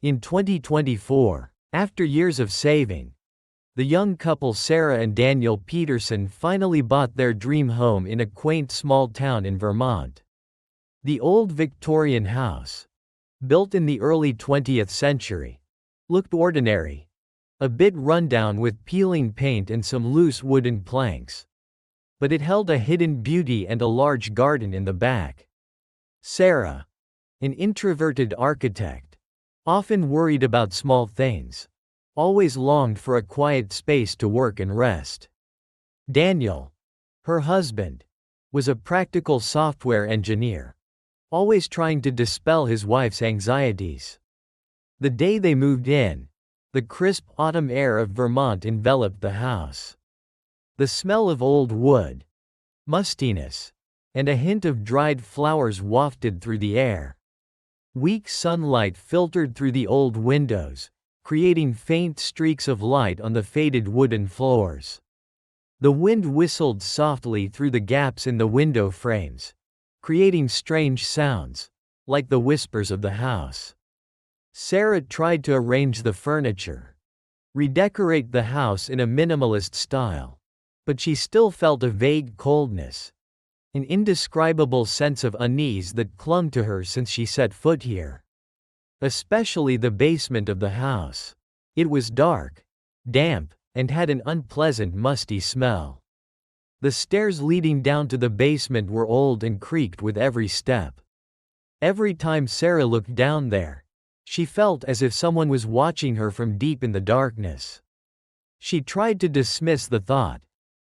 In 2024, after years of saving, the young couple Sarah and Daniel Peterson finally bought their dream home in a quaint small town in Vermont. The old Victorian house, built in the early 20th century, looked ordinary, a bit rundown with peeling paint and some loose wooden planks. But it held a hidden beauty and a large garden in the back. Sarah, an introverted architect, often worried about small things, always longed for a quiet space to work and rest. Daniel, her husband, was a practical software engineer, always trying to dispel his wife's anxieties. The day they moved in, the crisp autumn air of Vermont enveloped the house. The smell of old wood, mustiness, and a hint of dried flowers wafted through the air. Weak sunlight filtered through the old windows, creating faint streaks of light on the faded wooden floors. The wind whistled softly through the gaps in the window frames, creating strange sounds, like the whispers of the house. Sarah tried to arrange the furniture, redecorate the house in a minimalist style. But she still felt a vague coldness, an indescribable sense of unease that clung to her since she set foot here. Especially the basement of the house. It was dark, damp, and had an unpleasant musty smell. The stairs leading down to the basement were old and creaked with every step. Every time Sarah looked down there, she felt as if someone was watching her from deep in the darkness. She tried to dismiss the thought,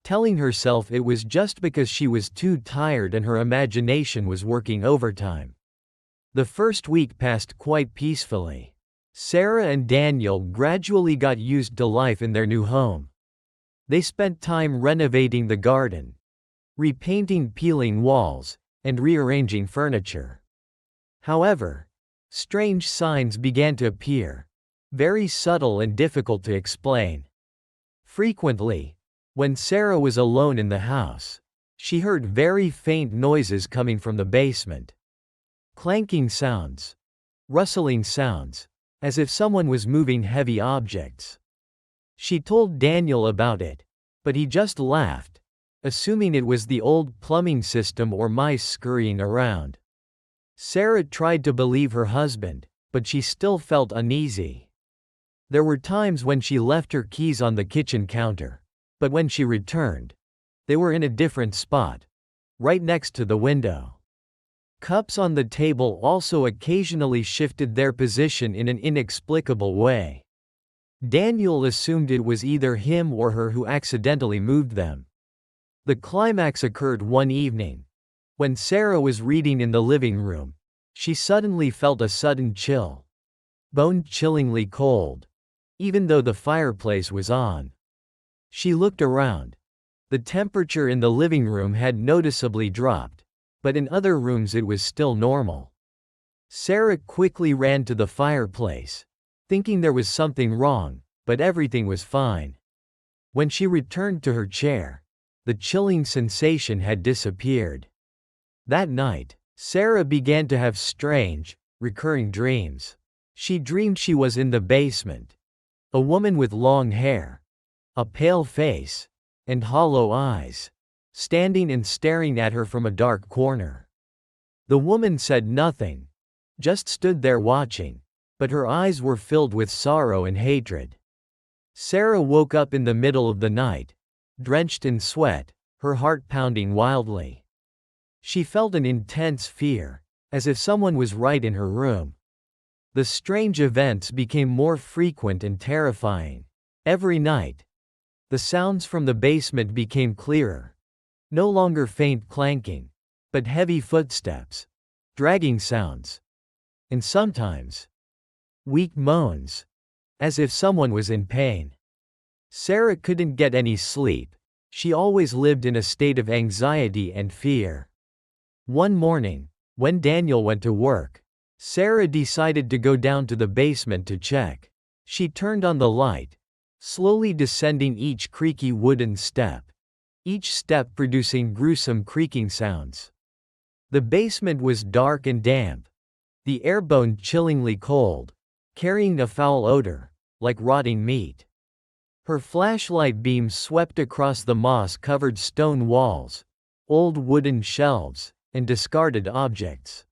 telling herself it was just because she was too tired and her imagination was working overtime. The first week passed quite peacefully. Sarah and Daniel gradually got used to life in their new home. They spent time renovating the garden, repainting peeling walls, and rearranging furniture. However, strange signs began to appear, very subtle and difficult to explain. Frequently, when Sarah was alone in the house, she heard very faint noises coming from the basement. Clanking sounds, rustling sounds, as if someone was moving heavy objects. She told Daniel about it, but he just laughed, assuming it was the old plumbing system or mice scurrying around. Sarah tried to believe her husband, but she still felt uneasy. There were times when she left her keys on the kitchen counter. But when she returned, they were in a different spot, right next to the window. Cups on the table also occasionally shifted their position in an inexplicable way. Daniel assumed it was either him or her who accidentally moved them. The climax occurred one evening. When Sarah was reading in the living room, she suddenly felt a sudden chill. Bone-chillingly cold, even though the fireplace was on. She looked around. The temperature in the living room had noticeably dropped, but in other rooms it was still normal. Sarah quickly ran to the fireplace, thinking there was something wrong, but everything was fine. When she returned to her chair, the chilling sensation had disappeared. That night, Sarah began to have strange, recurring dreams. She dreamed she was in the basement. A woman with long hair, a pale face, and hollow eyes, standing and staring at her from a dark corner. The woman said nothing, just stood there watching, but her eyes were filled with sorrow and hatred. Sarah woke up in the middle of the night, drenched in sweat, her heart pounding wildly. She felt an intense fear, as if someone was right in her room. The strange events became more frequent and terrifying. Every night, the sounds from the basement became clearer. No longer faint clanking, but heavy footsteps, dragging sounds, and sometimes weak moans, as if someone was in pain. Sarah couldn't get any sleep. She always lived in a state of anxiety and fear. One morning, when Daniel went to work, Sarah decided to go down to the basement to check. She turned on the light, slowly descending each creaky wooden step, each step producing gruesome creaking sounds. The basement was dark and damp, the air bone chillingly cold, carrying a foul odor, like rotting meat. Her flashlight beam swept across the moss-covered stone walls, old wooden shelves, and discarded objects.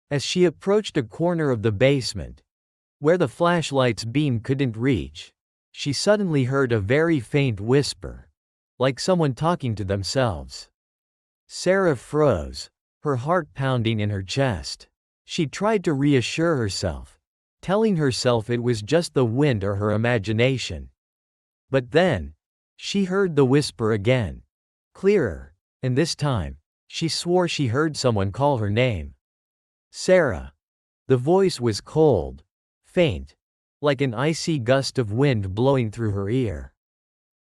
As she approached a corner of the basement, where the flashlight's beam couldn't reach, she suddenly heard a very faint whisper, like someone talking to themselves. Sarah froze, her heart pounding in her chest. She tried to reassure herself, telling herself it was just the wind or her imagination. But then, she heard the whisper again, clearer, and this time, she swore she heard someone call her name. Sarah. The voice was cold, faint, like an icy gust of wind blowing through her ear.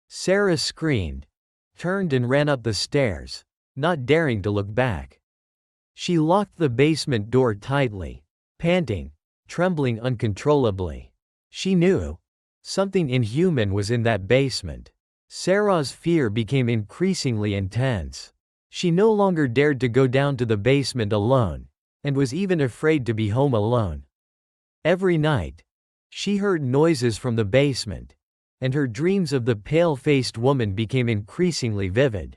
Sarah screamed, turned and ran up the stairs, not daring to look back. She locked the basement door tightly, panting, trembling uncontrollably. She knew something inhuman was in that basement. Sarah's fear became increasingly intense. She no longer dared to go down to the basement alone, and was even afraid to be home alone. Every night, she heard noises from the basement, and her dreams of the pale-faced woman became increasingly vivid.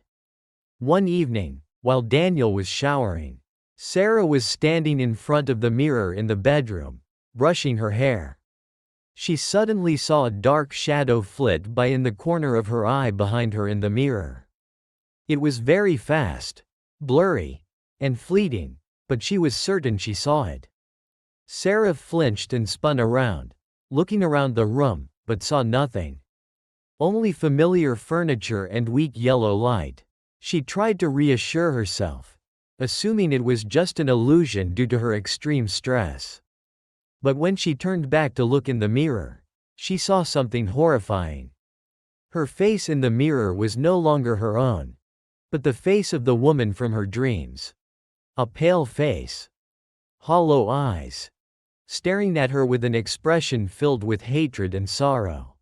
One evening, while Daniel was showering, Sarah was standing in front of the mirror in the bedroom, brushing her hair. She suddenly saw a dark shadow flit by in the corner of her eye behind her in the mirror. It was very fast, blurry, and fleeting, but she was certain she saw it. Sarah flinched and spun around, looking around the room, but saw nothing. Only familiar furniture and weak yellow light. She tried to reassure herself, assuming it was just an illusion due to her extreme stress. But when she turned back to look in the mirror, she saw something horrifying. Her face in the mirror was no longer her own, but the face of the woman from her dreams. A pale face, hollow eyes, staring at her with an expression filled with hatred and sorrow.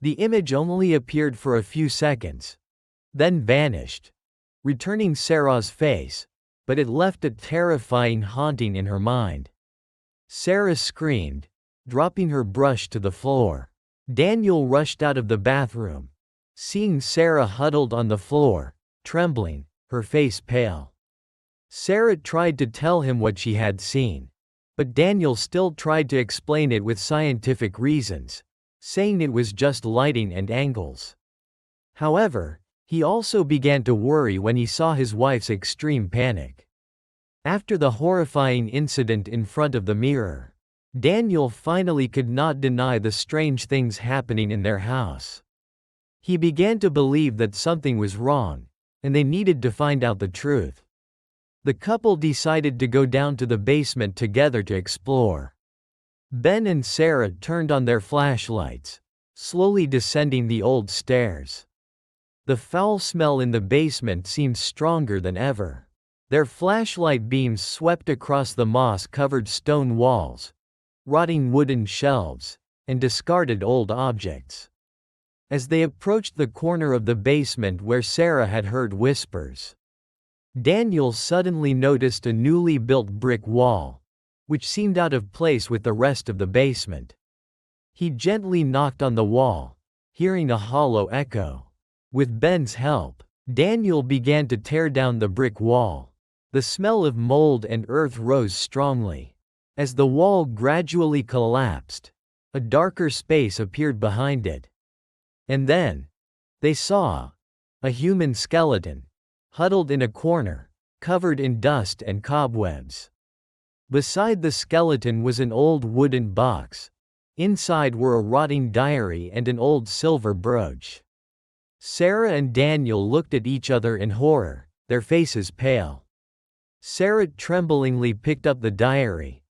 The image only appeared for a few seconds, then vanished, returning Sarah's face, but it left a terrifying haunting in her mind. Sarah screamed, dropping her brush to the floor. Daniel rushed out of the bathroom, seeing Sarah huddled on the floor, trembling, her face pale. Sarah tried to tell him what she had seen, but Daniel still tried to explain it with scientific reasons, saying it was just lighting and angles. However, he also began to worry when he saw his wife's extreme panic. After the horrifying incident in front of the mirror, Daniel finally could not deny the strange things happening in their house. He began to believe that something was wrong, and they needed to find out the truth. The couple decided to go down to the basement together to explore. Ben and Sarah turned on their flashlights, slowly descending the old stairs. The foul smell in the basement seemed stronger than ever. Their flashlight beams swept across the moss-covered stone walls, rotting wooden shelves, and discarded old objects. As they approached the corner of the basement where Sarah had heard whispers, Daniel suddenly noticed a newly built brick wall, which seemed out of place with the rest of the basement. He gently knocked on the wall, hearing a hollow echo. With Ben's help, Daniel began to tear down the brick wall. The smell of mold and earth rose strongly. As the wall gradually collapsed, a darker space appeared behind it. And then, they saw a human skeleton, huddled in a corner, covered in dust and cobwebs. Beside the skeleton was an old wooden box. Inside were a rotting diary and an old silver brooch. Sarah and Daniel looked at each other in horror, their faces pale. Sarah tremblingly picked up the diary.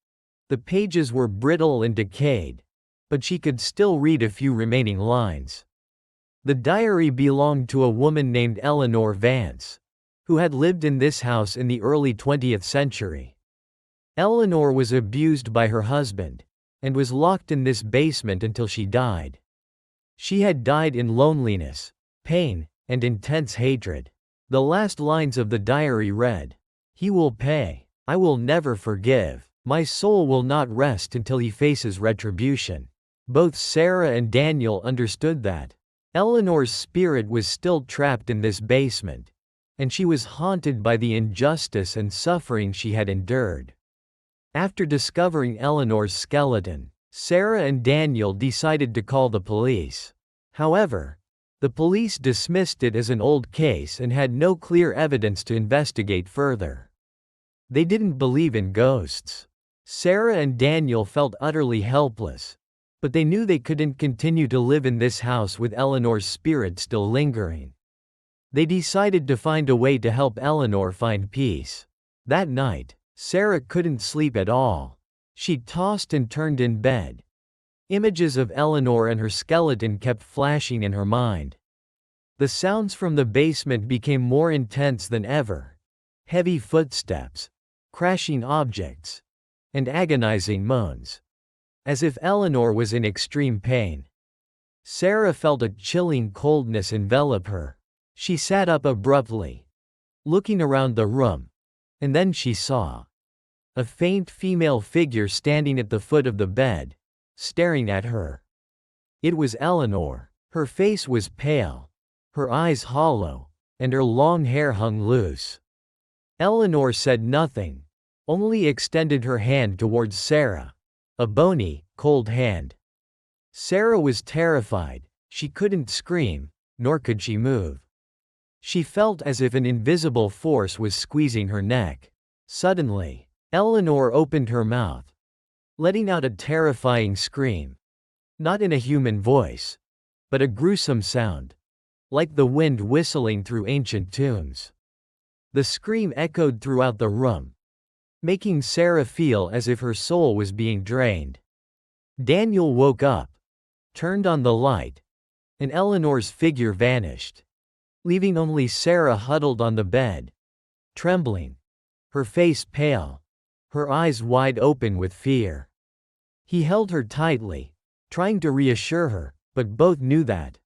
The pages were brittle and decayed, but she could still read a few remaining lines. The diary belonged to a woman named Eleanor Vance, who had lived in this house in the early 20th century. Eleanor was abused by her husband, and was locked in this basement until she died. She had died in loneliness, pain, and intense hatred. The last lines of the diary read, "He will pay. I will never forgive." My soul will not rest until he faces retribution. Both Sarah and Daniel understood that Eleanor's spirit was still trapped in this basement, and she was haunted by the injustice and suffering she had endured. After discovering Eleanor's skeleton, Sarah and Daniel decided to call the police. However, the police dismissed it as an old case and had no clear evidence to investigate further. They didn't believe in ghosts. Sarah and Daniel felt utterly helpless, but they knew they couldn't continue to live in this house with Eleanor's spirit still lingering. They decided to find a way to help Eleanor find peace. That night, Sarah couldn't sleep at all. She tossed and turned in bed. Images of Eleanor and her skeleton kept flashing in her mind. The sounds from the basement became more intense than ever. Heavy footsteps, crashing objects, and agonizing moans. As if Eleanor was in extreme pain. Sarah felt a chilling coldness envelop her. She sat up abruptly, looking around the room, and then she saw a faint female figure standing at the foot of the bed, staring at her. It was Eleanor. Her face was pale, her eyes hollow, and her long hair hung loose. Eleanor said nothing, only extended her hand towards Sarah, a bony, cold hand. Sarah was terrified. She couldn't scream, nor could she move. She felt as if an invisible force was squeezing her neck. Suddenly, Eleanor opened her mouth, letting out a terrifying scream. Not in a human voice, but a gruesome sound, like the wind whistling through ancient tombs. The scream echoed throughout the room, making Sarah feel as if her soul was being drained. Daniel woke up, turned on the light, and Eleanor's figure vanished, leaving only Sarah huddled on the bed, trembling, her face pale, her eyes wide open with fear. He held her tightly, trying to reassure her, but both knew that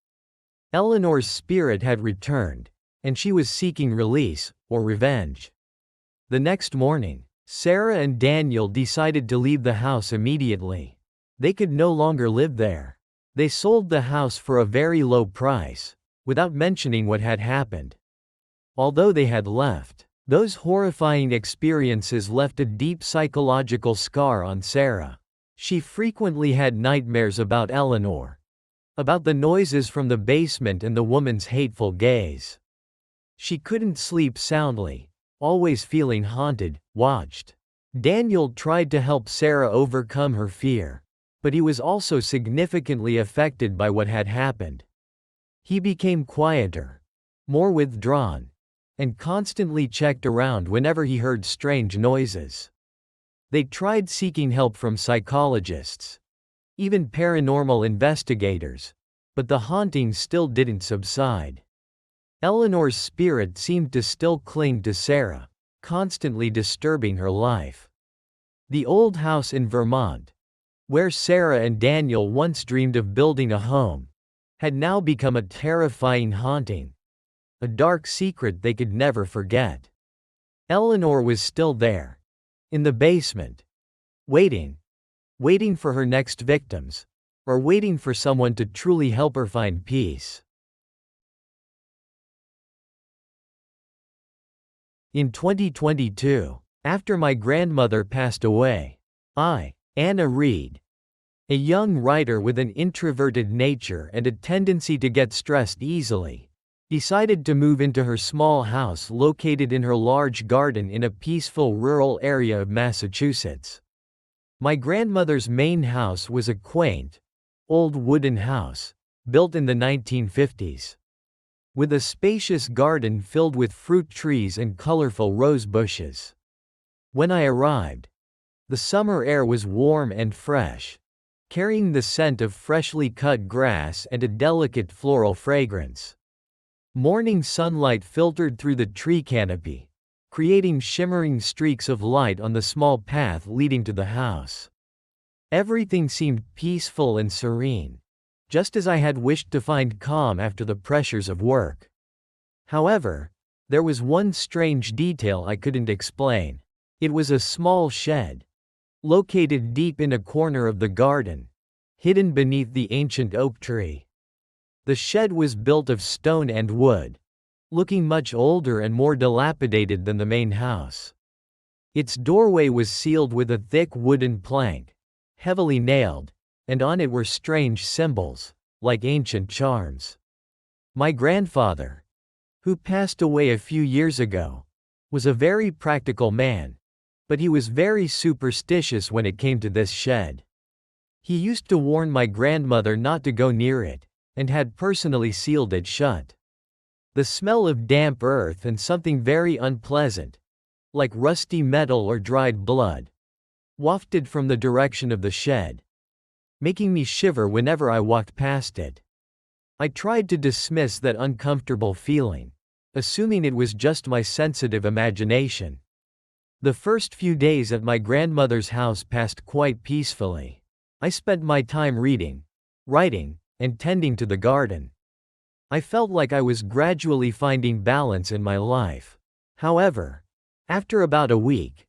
Eleanor's spirit had returned, and she was seeking release, or revenge. The next morning, Sarah and Daniel decided to leave the house immediately. They could no longer live there. They sold the house for a very low price, without mentioning what had happened. Although they had left, those horrifying experiences left a deep psychological scar on Sarah. She frequently had nightmares about Eleanor, about the noises from the basement and the woman's hateful gaze. She couldn't sleep soundly, always feeling haunted, watched. Daniel tried to help Sarah overcome her fear, but he was also significantly affected by what had happened. He became quieter, more withdrawn, and constantly checked around whenever he heard strange noises. They tried seeking help from psychologists, even paranormal investigators, but the hauntings still didn't subside. Eleanor's spirit seemed to still cling to Sarah, constantly disturbing her life. The old house in Vermont, where Sarah and Daniel once dreamed of building a home, had now become a terrifying haunting, a dark secret they could never forget. Eleanor was still there, in the basement, waiting for her next victims, or waiting for someone to truly help her find peace. In 2022, after my grandmother passed away, Anna Reed, a young writer with an introverted nature and a tendency to get stressed easily, decided to move into her small house located in her large garden in a peaceful rural area of Massachusetts. My grandmother's main house was a quaint, old wooden house, built in the 1950s. With a spacious garden filled with fruit trees and colorful rose bushes. When I arrived, the summer air was warm and fresh, carrying the scent of freshly cut grass and a delicate floral fragrance. Morning sunlight filtered through the tree canopy, creating shimmering streaks of light on the small path leading to the house. Everything seemed peaceful and serene, just as I had wished to find calm after the pressures of work. However, there was one strange detail I couldn't explain. It was a small shed, located deep in a corner of the garden, hidden beneath the ancient oak tree. The shed was built of stone and wood, looking much older and more dilapidated than the main house. Its doorway was sealed with a thick wooden plank, heavily nailed, and on it were strange symbols, like ancient charms. My grandfather, who passed away a few years ago, was a very practical man, but he was very superstitious when it came to this shed. He used to warn my grandmother not to go near it, and had personally sealed it shut. The smell of damp earth and something very unpleasant, like rusty metal or dried blood, wafted from the direction of the shed, making me shiver whenever I walked past it. I tried to dismiss that uncomfortable feeling, assuming it was just my sensitive imagination. The first few days at my grandmother's house passed quite peacefully. I spent my time reading, writing, and tending to the garden. I felt like I was gradually finding balance in my life. However, after about a week,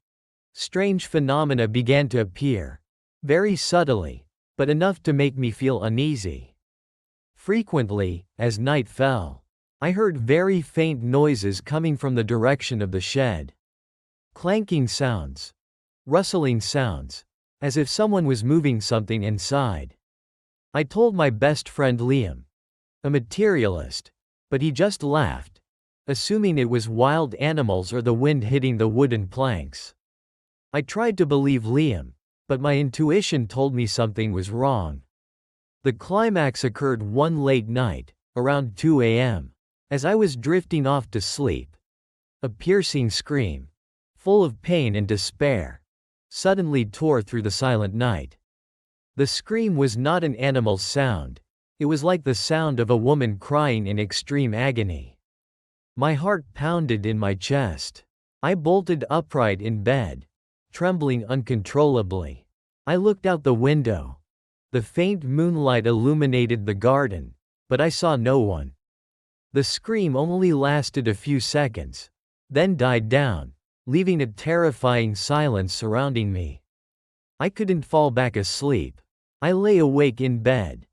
strange phenomena began to appear, very subtly, but enough to make me feel uneasy. Frequently, as night fell, I heard very faint noises coming from the direction of the shed. Clanking sounds, rustling sounds, as if someone was moving something inside. I told my best friend Liam, a materialist, but he just laughed, assuming it was wild animals or the wind hitting the wooden planks. I tried to believe Liam, but my intuition told me something was wrong. The climax occurred one late night, around 2 a.m., as I was drifting off to sleep. A piercing scream, full of pain and despair, suddenly tore through the silent night. The scream was not an animal's sound, it was like the sound of a woman crying in extreme agony. My heart pounded in my chest. I bolted upright in bed, trembling uncontrollably. I looked out the window. The faint moonlight illuminated the garden, but I saw no one. The scream only lasted a few seconds, then died down, leaving a terrifying silence surrounding me. I couldn't fall back asleep. I lay awake in bed,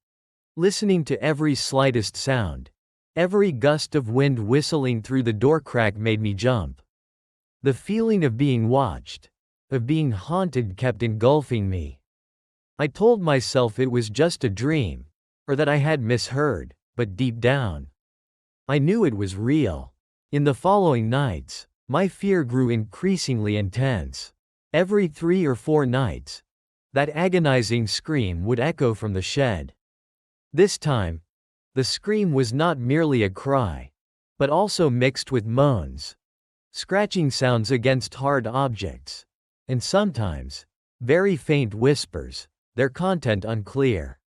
listening to every slightest sound. Every gust of wind whistling through the door crack made me jump. The feeling of being watched, of being haunted, kept engulfing me. I told myself it was just a dream, or that I had misheard, but deep down, I knew it was real. In the following nights, my fear grew increasingly intense. Every 3 or 4 nights, that agonizing scream would echo from the shed. This time, the scream was not merely a cry, but also mixed with moans, scratching sounds against hard objects, and sometimes, very faint whispers, their content unclear.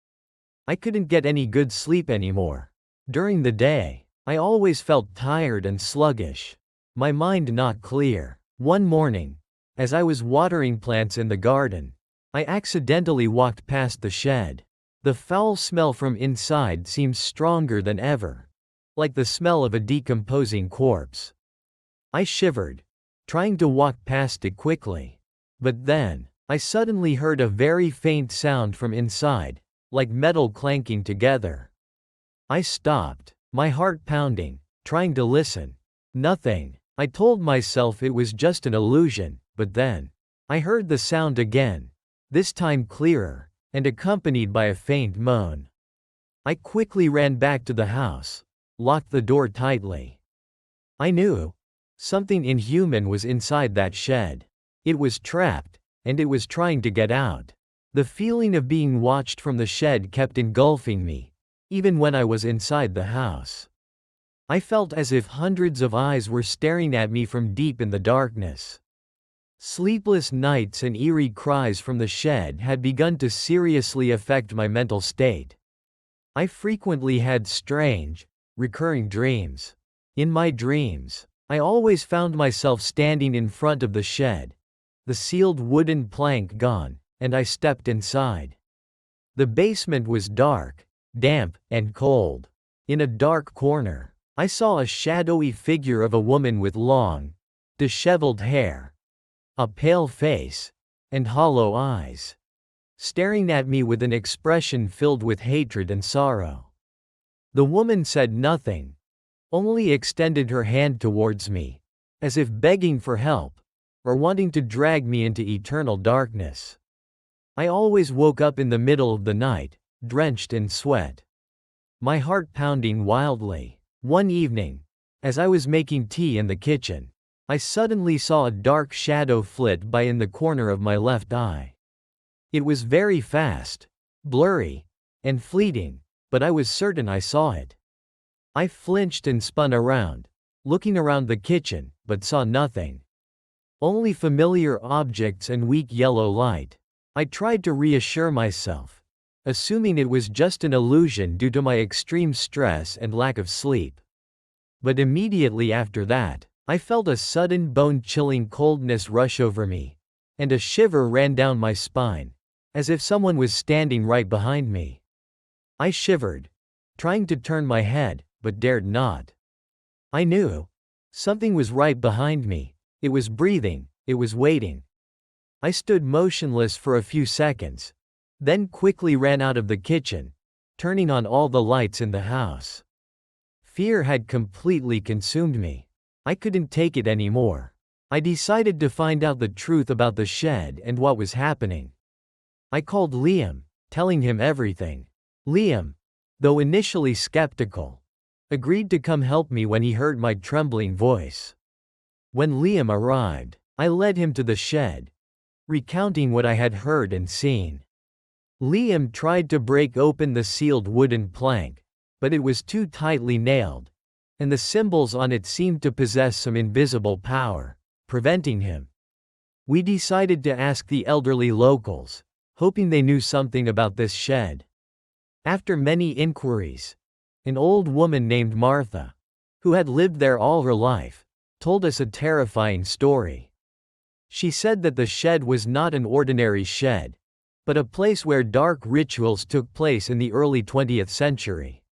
I couldn't get any good sleep anymore. During the day, I always felt tired and sluggish, my mind not clear. One morning, as I was watering plants in the garden, I accidentally walked past the shed. The foul smell from inside seemed stronger than ever, like the smell of a decomposing corpse. I shivered, trying to walk past it quickly. But then, I suddenly heard a very faint sound from inside, like metal clanking together. I stopped, my heart pounding, trying to listen. Nothing. I told myself it was just an illusion, but then, I heard the sound again, this time clearer, and accompanied by a faint moan. I quickly ran back to the house, locked the door tightly. I knew something inhuman was inside that shed. It was trapped, and it was trying to get out. The feeling of being watched from the shed kept engulfing me, even when I was inside the house. I felt as if hundreds of eyes were staring at me from deep in the darkness. Sleepless nights and eerie cries from the shed had begun to seriously affect my mental state. I frequently had strange, recurring dreams. In my dreams, I always found myself standing in front of the shed, the sealed wooden plank gone, and I stepped inside. The basement was dark, damp, and cold. In a dark corner, I saw a shadowy figure of a woman with long, disheveled hair, a pale face, and hollow eyes, staring at me with an expression filled with hatred and sorrow. The woman said nothing, only extended her hand towards me, as if begging for help, or wanting to drag me into eternal darkness. I always woke up in the middle of the night, drenched in sweat, my heart pounding wildly. One evening, as I was making tea in the kitchen, I suddenly saw a dark shadow flit by in the corner of my left eye. It was very fast, blurry, and fleeting, but I was certain I saw it. I flinched and spun around, looking around the kitchen, but saw nothing. Only familiar objects and weak yellow light. I tried to reassure myself, assuming it was just an illusion due to my extreme stress and lack of sleep. But immediately after that, I felt a sudden bone-chilling coldness rush over me, and a shiver ran down my spine, as if someone was standing right behind me. I shivered, trying to turn my head, but dared not. I knew something was right behind me. It was breathing, it was waiting. I stood motionless for a few seconds, then quickly ran out of the kitchen, turning on all the lights in the house. Fear had completely consumed me. I couldn't take it anymore. I decided to find out the truth about the shed and what was happening. I called Liam, telling him everything. Liam, though initially skeptical, agreed to come help me when he heard my trembling voice. When Liam arrived, I led him to the shed, recounting what I had heard and seen. Liam tried to break open the sealed wooden plank, but it was too tightly nailed, and the symbols on it seemed to possess some invisible power, preventing him. We decided to ask the elderly locals, hoping they knew something about this shed. After many inquiries, an old woman named Martha, who had lived there all her life, told us a terrifying story. She said that the shed was not an ordinary shed, but a place where dark rituals took place in the early 20th century.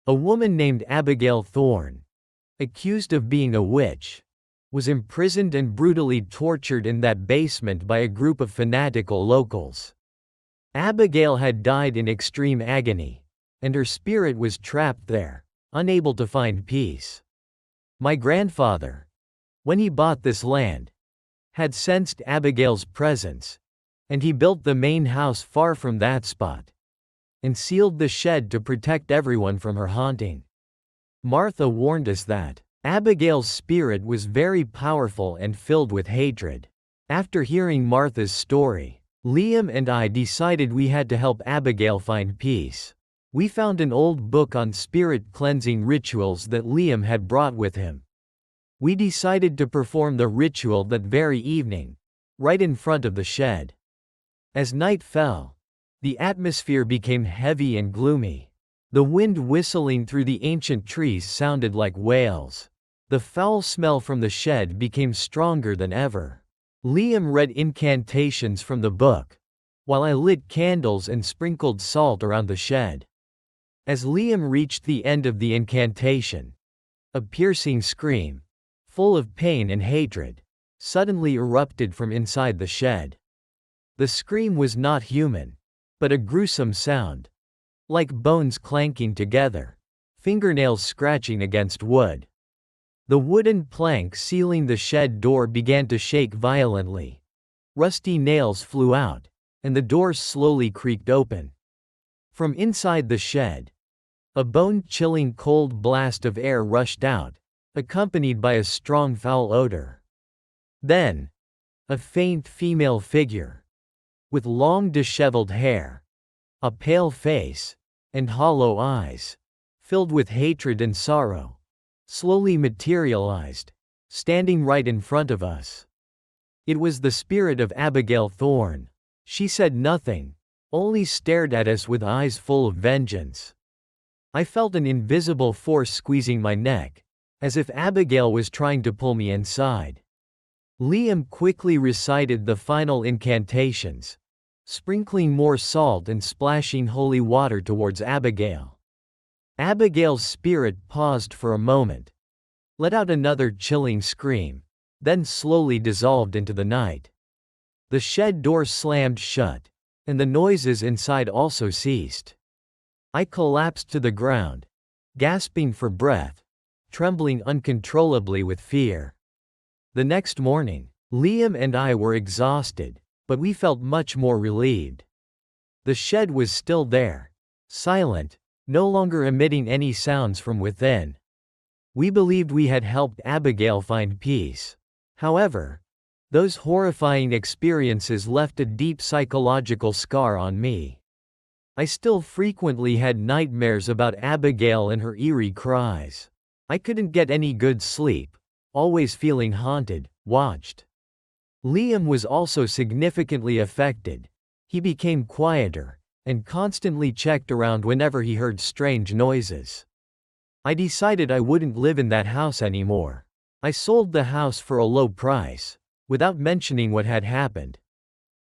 A woman named Abigail Thorne, accused of being a witch, was imprisoned and brutally tortured in that basement by a group of fanatical locals. Abigail had died in extreme agony, and her spirit was trapped there, unable to find peace. My grandfather, when he bought this land, had sensed Abigail's presence, and he built the main house far from that spot, and sealed the shed to protect everyone from her haunting. Martha warned us that Abigail's spirit was very powerful and filled with hatred. After hearing Martha's story, Liam and I decided we had to help Abigail find peace. We found an old book on spirit cleansing rituals that Liam had brought with him. We decided to perform the ritual that very evening, right in front of the shed. As night fell, the atmosphere became heavy and gloomy. The wind whistling through the ancient trees sounded like wails. The foul smell from the shed became stronger than ever. Liam read incantations from the book, while I lit candles and sprinkled salt around the shed. As Liam reached the end of the incantation, a piercing scream, full of pain and hatred, suddenly erupted from inside the shed. The scream was not human, but a gruesome sound, like bones clanking together, fingernails scratching against wood. The wooden plank sealing the shed door began to shake violently. Rusty nails flew out, and the door slowly creaked open. From inside the shed, a bone-chilling cold blast of air rushed out, accompanied by a strong foul odor. Then, a faint female figure, with long disheveled hair, a pale face, and hollow eyes, filled with hatred and sorrow, slowly materialized, standing right in front of us. It was the spirit of Abigail Thorne. She said nothing, only stared at us with eyes full of vengeance. I felt an invisible force squeezing my neck, as if Abigail was trying to pull me inside. Liam quickly recited the final incantations, sprinkling more salt and splashing holy water towards Abigail. Abigail's spirit paused for a moment, let out another chilling scream, then slowly dissolved into the night. The shed door slammed shut, and the noises inside also ceased. I collapsed to the ground, gasping for breath, trembling uncontrollably with fear. The next morning, Liam and I were exhausted, but we felt much more relieved. The shed was still there, silent, no longer emitting any sounds from within. We believed we had helped Abigail find peace. However, those horrifying experiences left a deep psychological scar on me. I still frequently had nightmares about Abigail and her eerie cries. I couldn't get any good sleep, always feeling haunted, watched. Liam was also significantly affected. He became quieter, and constantly checked around whenever he heard strange noises. I decided I wouldn't live in that house anymore. I sold the house for a low price, without mentioning what had happened.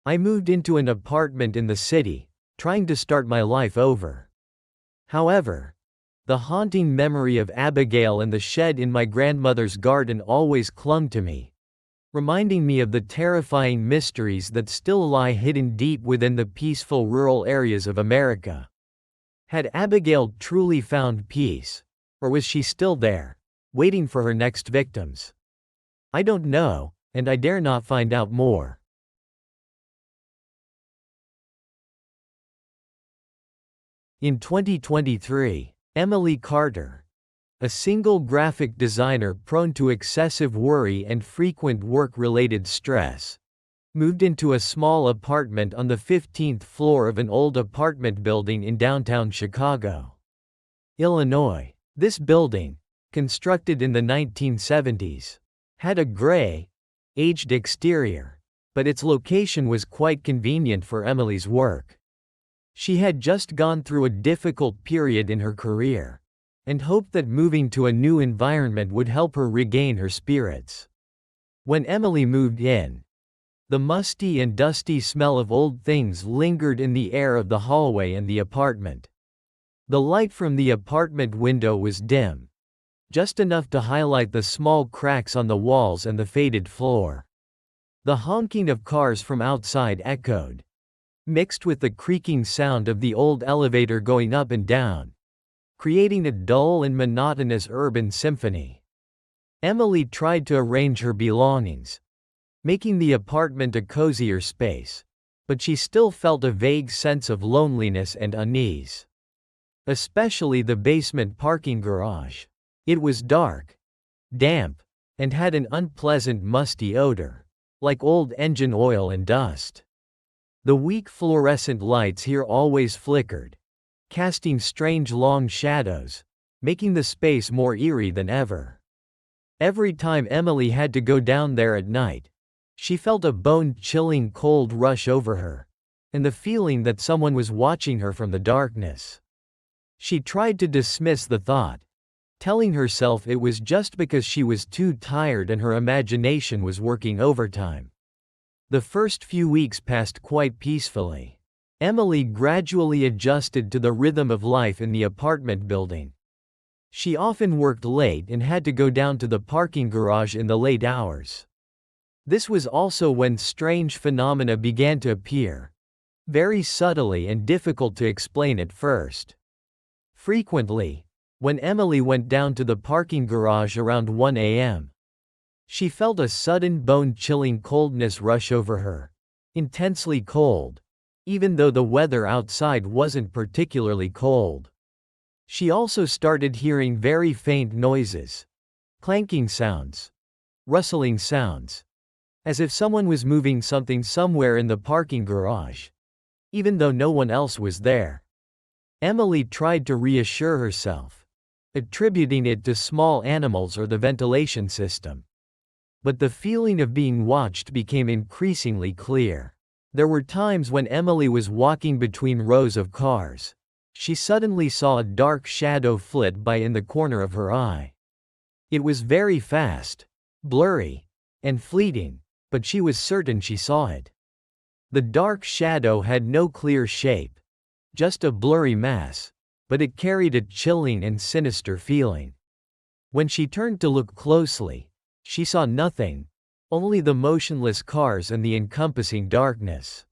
I moved into an apartment in the city, trying to start my life over. However, the haunting memory of Abigail and the shed in my grandmother's garden always clung to me, reminding me of the terrifying mysteries that still lie hidden deep within the peaceful rural areas of America. Had Abigail truly found peace, or was she still there, waiting for her next victims? I don't know, and I dare not find out more. In 2023, Emily Carter, a single graphic designer prone to excessive worry and frequent work-related stress, moved into a small apartment on the 15th floor of an old apartment building in downtown Chicago, Illinois. This building, constructed in the 1970s, had a gray, aged exterior, but its location was quite convenient for Emily's work. She had just gone through a difficult period in her career, and hoped that moving to a new environment would help her regain her spirits. When Emily moved in, the musty and dusty smell of old things lingered in the air of the hallway and the apartment. The light from the apartment window was dim, just enough to highlight the small cracks on the walls and the faded floor. The honking of cars from outside echoed, mixed with the creaking sound of the old elevator going up and down, creating a dull and monotonous urban symphony. Emily tried to arrange her belongings, making the apartment a cozier space, but she still felt a vague sense of loneliness and unease. Especially the basement parking garage. It was dark, damp, and had an unpleasant musty odor, like old engine oil and dust. The weak fluorescent lights here always flickered, casting strange long shadows, making the space more eerie than ever. Every time Emily had to go down there at night, she felt a bone-chilling cold rush over her, and the feeling that someone was watching her from the darkness. She tried to dismiss the thought, telling herself it was just because she was too tired and her imagination was working overtime. The first few weeks passed quite peacefully. Emily gradually adjusted to the rhythm of life in the apartment building. She often worked late and had to go down to the parking garage in the late hours. This was also when strange phenomena began to appear, very subtly and difficult to explain at first. Frequently, when Emily went down to the parking garage around 1 a.m., she felt a sudden bone-chilling coldness rush over her, intensely cold, even though the weather outside wasn't particularly cold. She also started hearing very faint noises, clanking sounds, rustling sounds, as if someone was moving something somewhere in the parking garage, even though no one else was there. Emily tried to reassure herself, attributing it to small animals or the ventilation system. But the feeling of being watched became increasingly clear. There were times when Emily was walking between rows of cars. She suddenly saw a dark shadow flit by in the corner of her eye. It was very fast, blurry, and fleeting, but she was certain she saw it. The dark shadow had no clear shape, just a blurry mass, but it carried a chilling and sinister feeling. When she turned to look closely, she saw nothing, only the motionless cars and the encompassing darkness.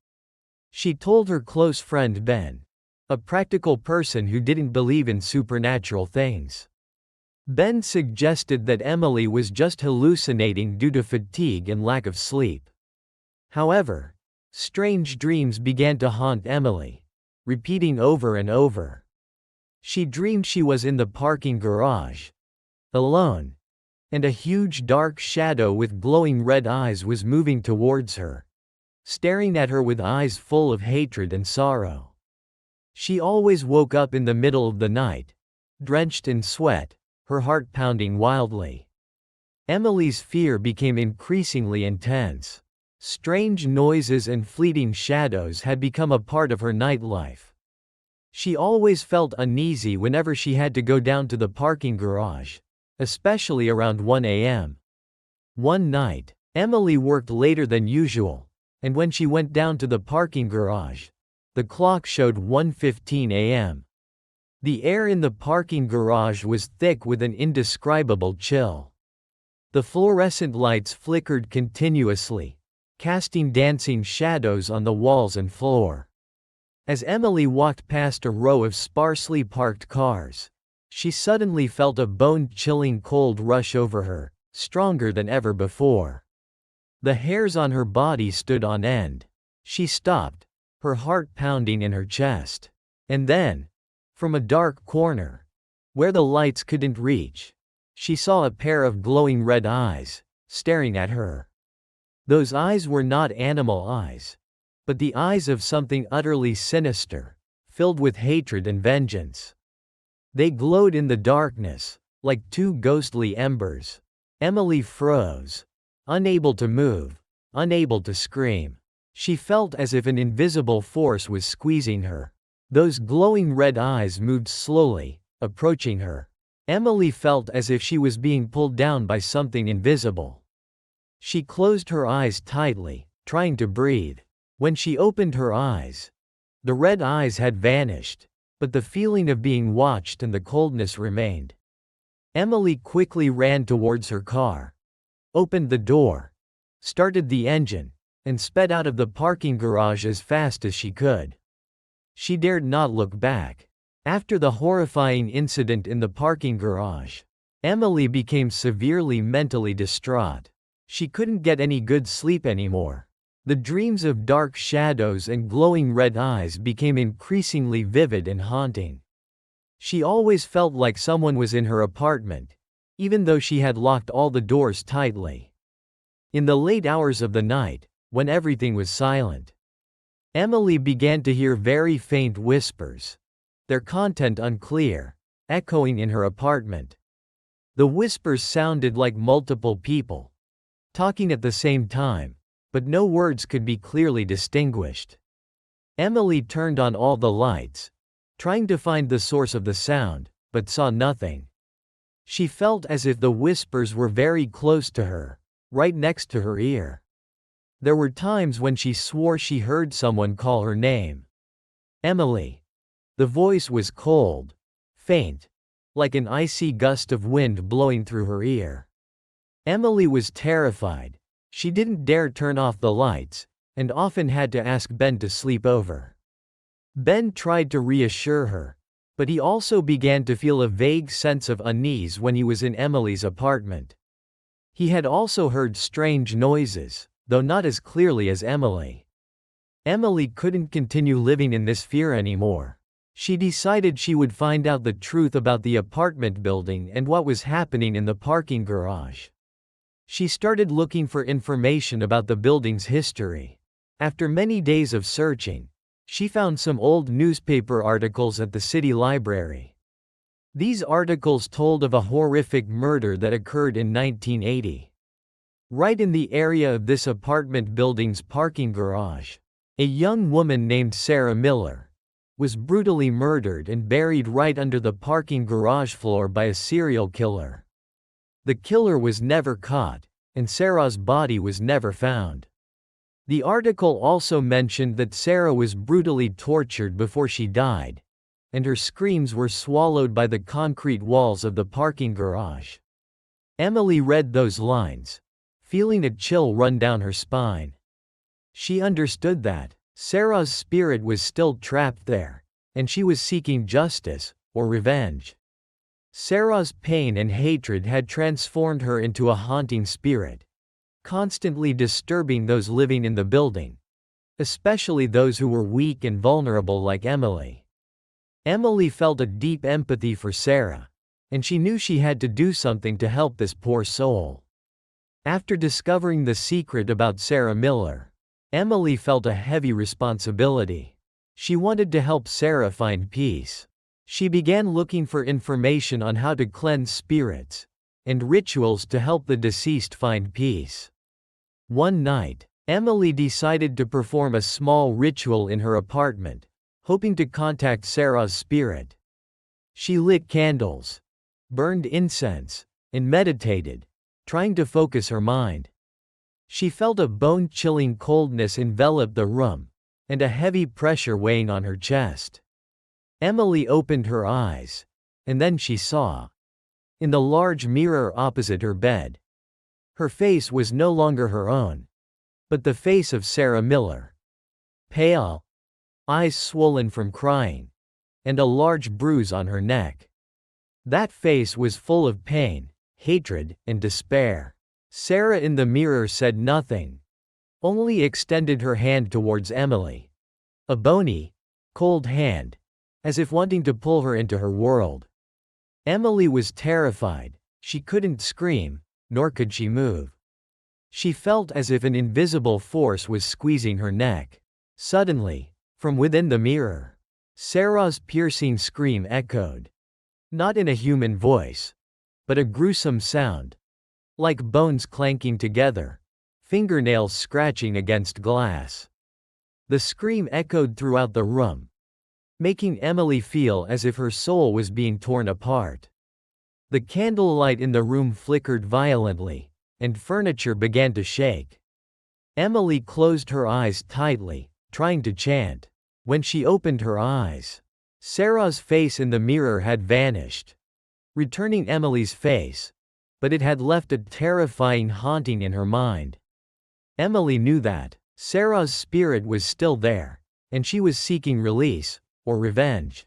She told her close friend Ben, a practical person who didn't believe in supernatural things. Ben suggested that Emily was just hallucinating due to fatigue and lack of sleep. However, strange dreams began to haunt Emily, repeating over and over. She dreamed she was in the parking garage, alone, and a huge dark shadow with glowing red eyes was moving towards her, staring at her with eyes full of hatred and sorrow. She always woke up in the middle of the night, drenched in sweat, her heart pounding wildly. Emily's fear became increasingly intense. Strange noises and fleeting shadows had become a part of her nightlife. She always felt uneasy whenever she had to go down to the parking garage, especially around 1 a.m. One night, Emily worked later than usual, and when she went down to the parking garage, the clock showed 1:15 a.m. The air in the parking garage was thick with an indescribable chill. The fluorescent lights flickered continuously, casting dancing shadows on the walls and floor. As Emily walked past a row of sparsely parked cars, she suddenly felt a bone-chilling cold rush over her, stronger than ever before. The hairs on her body stood on end. She stopped, her heart pounding in her chest. And then, from a dark corner, where the lights couldn't reach, she saw a pair of glowing red eyes, staring at her. Those eyes were not animal eyes, but the eyes of something utterly sinister, filled with hatred and vengeance. They glowed in the darkness, like two ghostly embers. Emily froze, unable to move, unable to scream. She felt as if an invisible force was squeezing her. Those glowing red eyes moved slowly, approaching her. Emily felt as if she was being pulled down by something invisible. She closed her eyes tightly, trying to breathe. When she opened her eyes, the red eyes had vanished, but the feeling of being watched and the coldness remained. Emily quickly ran towards her car, opened the door, started the engine, and sped out of the parking garage as fast as she could. She dared not look back. After the horrifying incident in the parking garage, Emily became severely mentally distraught. She couldn't get any good sleep anymore. The dreams of dark shadows and glowing red eyes became increasingly vivid and haunting. She always felt like someone was in her apartment, even though she had locked all the doors tightly. In the late hours of the night, when everything was silent, Emily began to hear very faint whispers, their content unclear, echoing in her apartment. The whispers sounded like multiple people, talking at the same time, but no words could be clearly distinguished. Emily turned on all the lights, trying to find the source of the sound, but saw nothing. She felt as if the whispers were very close to her, right next to her ear. There were times when she swore she heard someone call her name. Emily. The voice was cold, faint, like an icy gust of wind blowing through her ear. Emily was terrified. She didn't dare turn off the lights, and often had to ask Ben to sleep over. Ben tried to reassure her, but he also began to feel a vague sense of unease when he was in Emily's apartment. He had also heard strange noises, though not as clearly as Emily. Emily couldn't continue living in this fear anymore. She decided she would find out the truth about the apartment building and what was happening in the parking garage. She started looking for information about the building's history. After many days of searching, she found some old newspaper articles at the city library. These articles told of a horrific murder that occurred in 1980. Right in the area of this apartment building's parking garage, a young woman named Sarah Miller was brutally murdered and buried right under the parking garage floor by a serial killer. The killer was never caught, and Sarah's body was never found. The article also mentioned that Sarah was brutally tortured before she died, and her screams were swallowed by the concrete walls of the parking garage. Emily read those lines, feeling a chill run down her spine. She understood that Sarah's spirit was still trapped there, and she was seeking justice, or revenge. Sarah's pain and hatred had transformed her into a haunting spirit, constantly disturbing those living in the building, especially those who were weak and vulnerable like Emily. Emily felt a deep empathy for Sarah, and she knew she had to do something to help this poor soul. After discovering the secret about Sarah Miller, Emily felt a heavy responsibility. She wanted to help Sarah find peace. She began looking for information on how to cleanse spirits and rituals to help the deceased find peace. One night, Emily decided to perform a small ritual in her apartment, hoping to contact Sarah's spirit. She lit candles, burned incense, and meditated, trying to focus her mind. She felt a bone-chilling coldness envelop the room, and a heavy pressure weighing on her chest. Emily opened her eyes, and then she saw, in the large mirror opposite her bed, her face was no longer her own, but the face of Sarah Miller. Pale, eyes swollen from crying, and a large bruise on her neck. That face was full of pain, hatred, and despair. Sarah in the mirror said nothing, only extended her hand towards Emily. A bony, cold hand, as if wanting to pull her into her world. Emily was terrified. She couldn't scream, nor could she move. She felt as if an invisible force was squeezing her neck. Suddenly, from within the mirror, Sarah's piercing scream echoed. Not in a human voice, but a gruesome sound, like bones clanking together, fingernails scratching against glass. The scream echoed throughout the room, making Emily feel as if her soul was being torn apart. The candlelight in the room flickered violently, and furniture began to shake. Emily closed her eyes tightly, trying to chant. When she opened her eyes, Sarah's face in the mirror had vanished, returning Emily's face, but it had left a terrifying haunting in her mind. Emily knew that Sarah's spirit was still there, and she was seeking release, or revenge.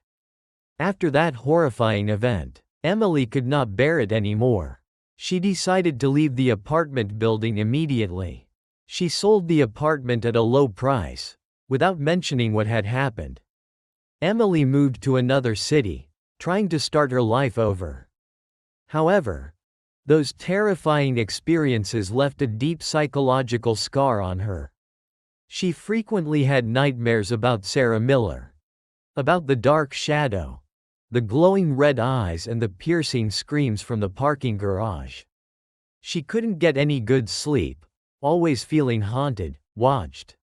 After that horrifying event, Emily could not bear it anymore. She decided to leave the apartment building immediately. She sold the apartment at a low price, without mentioning what had happened. Emily moved to another city, trying to start her life over. However, those terrifying experiences left a deep psychological scar on her. She frequently had nightmares about Sarah Miller, about the dark shadow, the glowing red eyes, and the piercing screams from the parking garage. She couldn't get any good sleep, always feeling haunted, watched.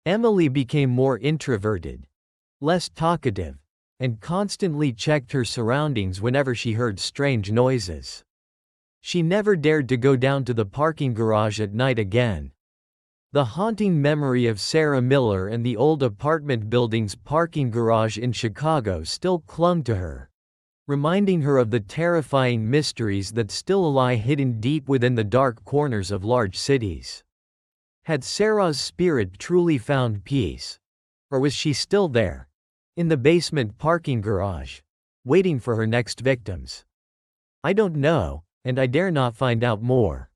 Emily became more introverted, less talkative, and constantly checked her surroundings whenever she heard strange noises. She never dared to go down to the parking garage at night again. The haunting memory of Sarah Miller and the old apartment building's parking garage in Chicago still clung to her, reminding her of the terrifying mysteries that still lie hidden deep within the dark corners of large cities. Had Sarah's spirit truly found peace? Or was she still there, in the basement parking garage, waiting for her next victims? I don't know, and I dare not find out more.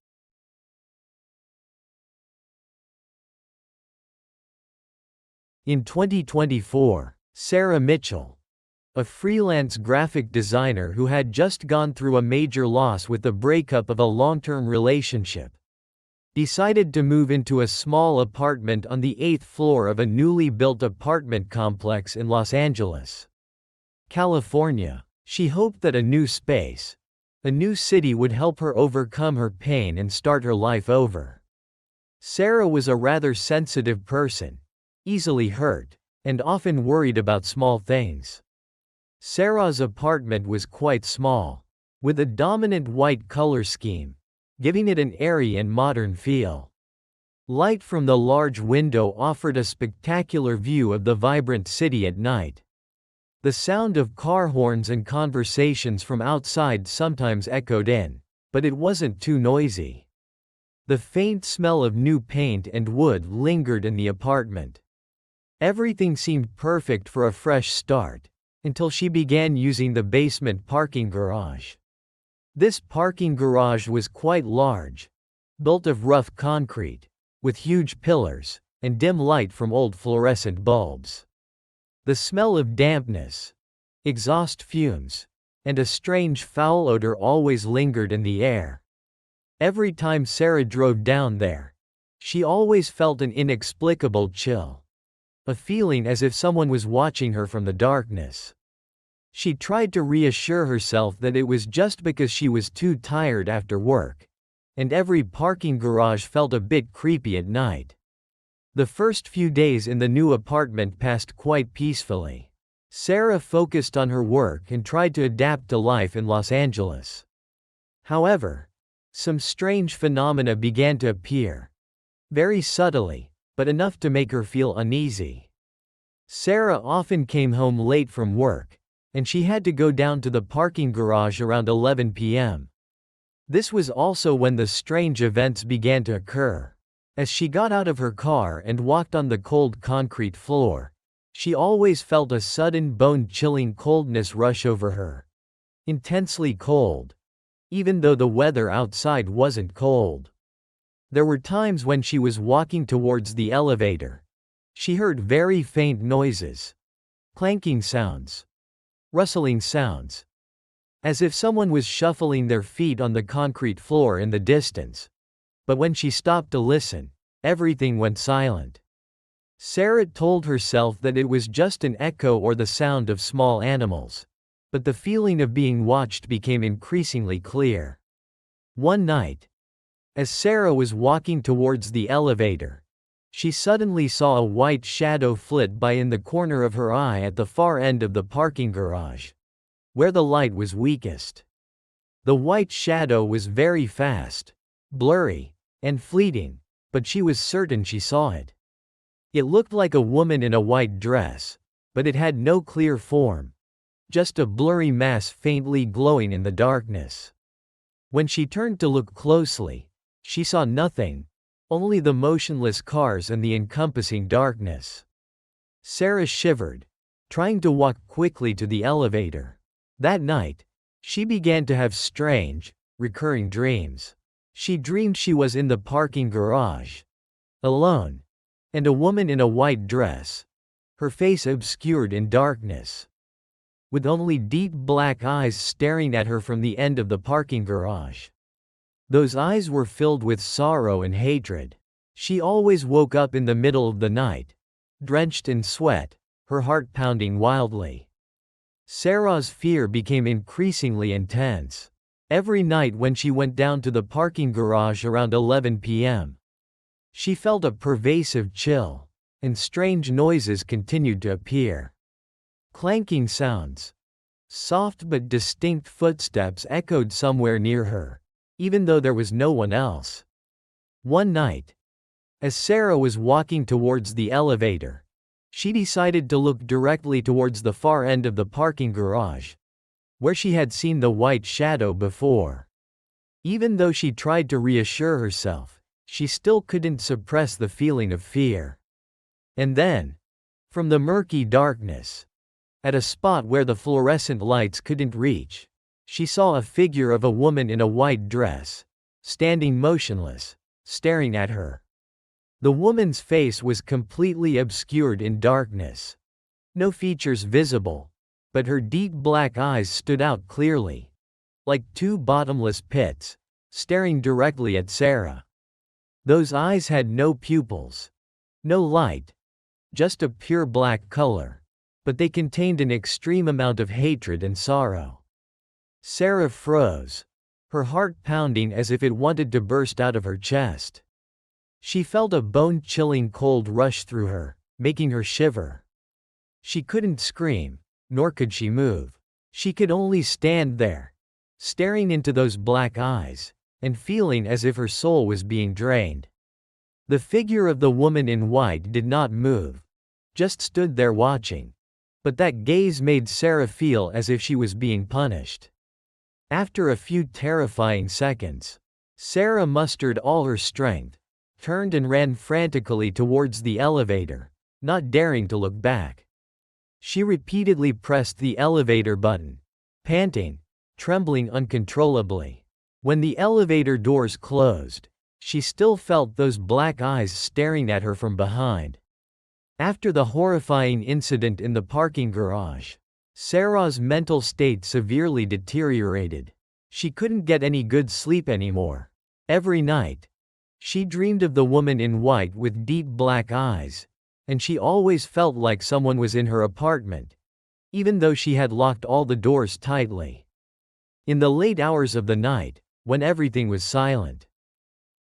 In 2024, Sarah Mitchell, a freelance graphic designer who had just gone through a major loss with the breakup of a long-term relationship, decided to move into a small apartment on the 8th floor of a newly built apartment complex in Los Angeles, California. She hoped that a new space, a new city would help her overcome her pain and start her life over. Sarah was a rather sensitive person, easily hurt, and often worried about small things. Sarah's apartment was quite small, with a dominant white color scheme, giving it an airy and modern feel. Light from the large window offered a spectacular view of the vibrant city at night. The sound of car horns and conversations from outside sometimes echoed in, but it wasn't too noisy. The faint smell of new paint and wood lingered in the apartment. Everything seemed perfect for a fresh start, until she began using the basement parking garage. This parking garage was quite large, built of rough concrete, with huge pillars, and dim light from old fluorescent bulbs. The smell of dampness, exhaust fumes, and a strange foul odor always lingered in the air. Every time Sarah drove down there, she always felt an inexplicable chill. A feeling as if someone was watching her from the darkness. She tried to reassure herself that it was just because she was too tired after work, and every parking garage felt a bit creepy at night. The first few days in the new apartment passed quite peacefully. Sarah focused on her work and tried to adapt to life in Los Angeles. However, some strange phenomena began to appear. Very subtly, but enough to make her feel uneasy. Sarah often came home late from work, and she had to go down to the parking garage around 11 p.m. This was also when the strange events began to occur. As she got out of her car and walked on the cold concrete floor, she always felt a sudden bone-chilling coldness rush over her. Intensely cold, even though the weather outside wasn't cold. There were times when she was walking towards the elevator. She heard very faint noises, clanking sounds, rustling sounds, as if someone was shuffling their feet on the concrete floor in the distance. But when she stopped to listen, everything went silent. Sarah told herself that it was just an echo or the sound of small animals, but the feeling of being watched became increasingly clear. One night, as Sarah was walking towards the elevator, she suddenly saw a white shadow flit by in the corner of her eye at the far end of the parking garage, where the light was weakest. The white shadow was very fast, blurry, and fleeting, but she was certain she saw it. It looked like a woman in a white dress, but it had no clear form, just a blurry mass faintly glowing in the darkness. When she turned to look closely, she saw nothing, only the motionless cars and the encompassing darkness. Sarah shivered, trying to walk quickly to the elevator. That night, she began to have strange, recurring dreams. She dreamed she was in the parking garage, alone, and a woman in a white dress, her face obscured in darkness, with only deep black eyes staring at her from the end of the parking garage. Those eyes were filled with sorrow and hatred. She always woke up in the middle of the night, drenched in sweat, her heart pounding wildly. Sarah's fear became increasingly intense. Every night when she went down to the parking garage around 11 p.m., she felt a pervasive chill, and strange noises continued to appear. Clanking sounds, soft but distinct footsteps echoed somewhere near her, even though there was no one else. One night, as Sarah was walking towards the elevator, she decided to look directly towards the far end of the parking garage, where she had seen the white shadow before. Even though she tried to reassure herself, she still couldn't suppress the feeling of fear. And then, from the murky darkness, at a spot where the fluorescent lights couldn't reach, she saw a figure of a woman in a white dress, standing motionless, staring at her. The woman's face was completely obscured in darkness. No features visible, but her deep black eyes stood out clearly, like two bottomless pits, staring directly at Sarah. Those eyes had no pupils, no light, just a pure black color, but they contained an extreme amount of hatred and sorrow. Sarah froze, her heart pounding as if it wanted to burst out of her chest. She felt a bone-chilling cold rush through her, making her shiver. She couldn't scream, nor could she move. She could only stand there, staring into those black eyes, and feeling as if her soul was being drained. The figure of the woman in white did not move, just stood there watching. But that gaze made Sarah feel as if she was being punished. After a few terrifying seconds, Sarah mustered all her strength, turned and ran frantically towards the elevator, not daring to look back. She repeatedly pressed the elevator button, panting, trembling uncontrollably. When the elevator doors closed, she still felt those black eyes staring at her from behind. After the horrifying incident in the parking garage, Sarah's mental state severely deteriorated. She couldn't get any good sleep anymore. Every night, she dreamed of the woman in white with deep black eyes, and she always felt like someone was in her apartment, even though she had locked all the doors tightly. In the late hours of the night, when everything was silent,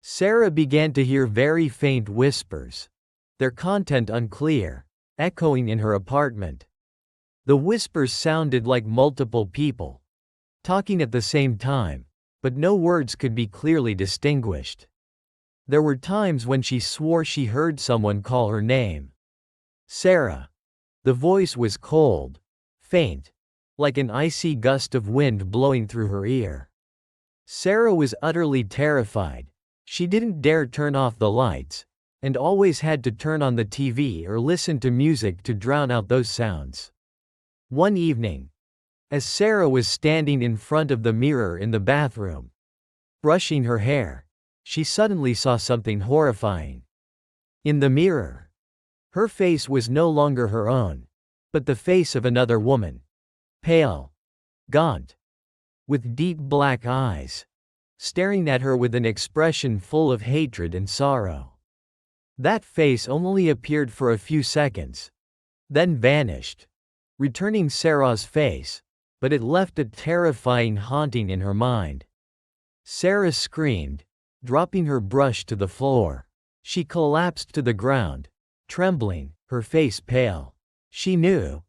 Sarah began to hear very faint whispers, their content unclear, echoing in her apartment. The whispers sounded like multiple people talking at the same time, but no words could be clearly distinguished. There were times when she swore she heard someone call her name. Sarah. The voice was cold, faint, like an icy gust of wind blowing through her ear. Sarah was utterly terrified. She didn't dare turn off the lights, and always had to turn on the TV or listen to music to drown out those sounds. One evening, as Sarah was standing in front of the mirror in the bathroom, brushing her hair, she suddenly saw something horrifying. In the mirror, her face was no longer her own, but the face of another woman. Pale, gaunt, with deep black eyes, staring at her with an expression full of hatred and sorrow. That face only appeared for a few seconds, then vanished, returning Sarah's face, but it left a terrifying haunting in her mind. Sarah screamed, dropping her brush to the floor. She collapsed to the ground, trembling, her face pale. She knew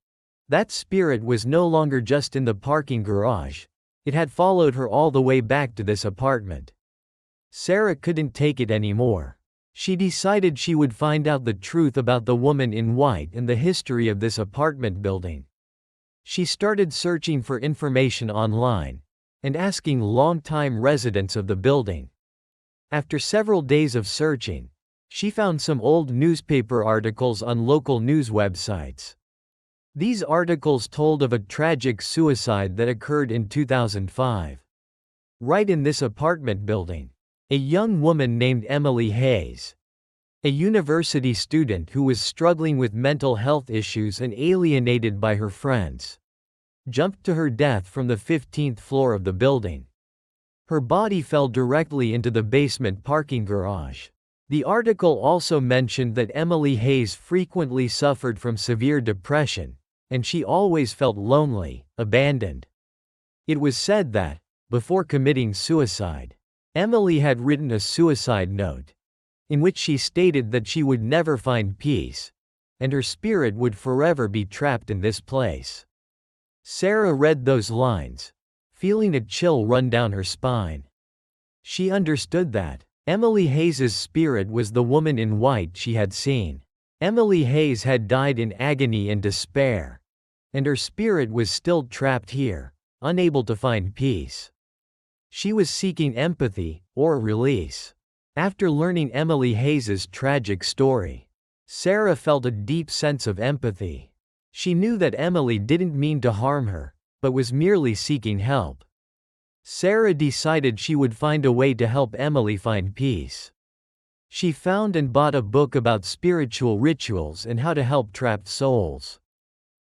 that spirit was no longer just in the parking garage. It had followed her all the way back to this apartment. Sarah couldn't take it anymore. She decided she would find out the truth about the woman in white and the history of this apartment building. She started searching for information online and asking longtime residents of the building. After several days of searching, she found some old newspaper articles on local news websites. These articles told of a tragic suicide that occurred in 2005. Right in this apartment building, a young woman named Emily Hayes, a university student who was struggling with mental health issues and alienated by her friends, jumped to her death from the 15th floor of the building. Her body fell directly into the basement parking garage. The article also mentioned that Emily Hayes frequently suffered from severe depression, and she always felt lonely, abandoned. It was said that, before committing suicide, Emily had written a suicide note, in which she stated that she would never find peace, and her spirit would forever be trapped in this place. Sarah read those lines, feeling a chill run down her spine. She understood that Emily Hayes's spirit was the woman in white she had seen. Emily Hayes had died in agony and despair, and her spirit was still trapped here, unable to find peace. She was seeking empathy, or release. After learning Emily Hayes's tragic story, Sarah felt a deep sense of empathy. She knew that Emily didn't mean to harm her, but was merely seeking help. Sarah decided she would find a way to help Emily find peace. She found and bought a book about spiritual rituals and how to help trapped souls.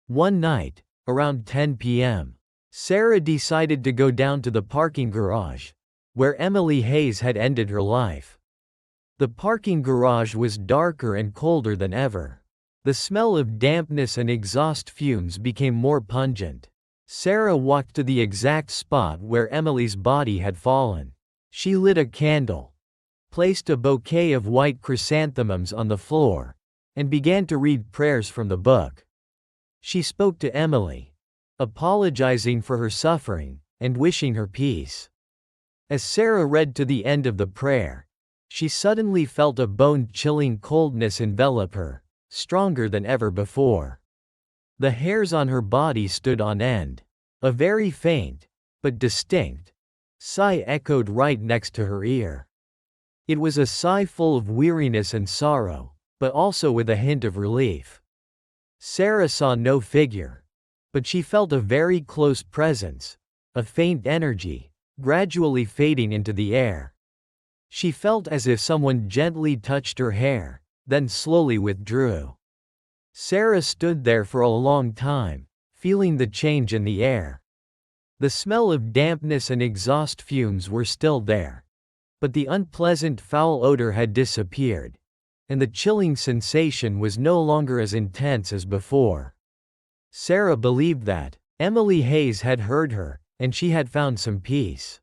One night, around 10 p.m., Sarah decided to go down to the parking garage, where Emily Hayes had ended her life. The parking garage was darker and colder than ever. The smell of dampness and exhaust fumes became more pungent. Sarah walked to the exact spot where Emily's body had fallen. She lit a candle, placed a bouquet of white chrysanthemums on the floor, and began to read prayers from the book. She spoke to Emily, apologizing for her suffering, and wishing her peace. As Sarah read to the end of the prayer, she suddenly felt a bone-chilling coldness envelop her, stronger than ever before. The hairs on her body stood on end. A very faint, but distinct, Sigh echoed right next to her ear. It was a sigh full of weariness and sorrow, but also with a hint of relief. Sarah saw no figure, but she felt a very close presence, a faint energy, gradually fading into the air. She felt as if someone gently touched her hair, then slowly withdrew. Sarah stood there for a long time, feeling the change in the air. The smell of dampness and exhaust fumes were still there, but the unpleasant foul odor had disappeared, and the chilling sensation was no longer as intense as before. Sarah believed that Emily Hayes had heard her, and she had found some peace.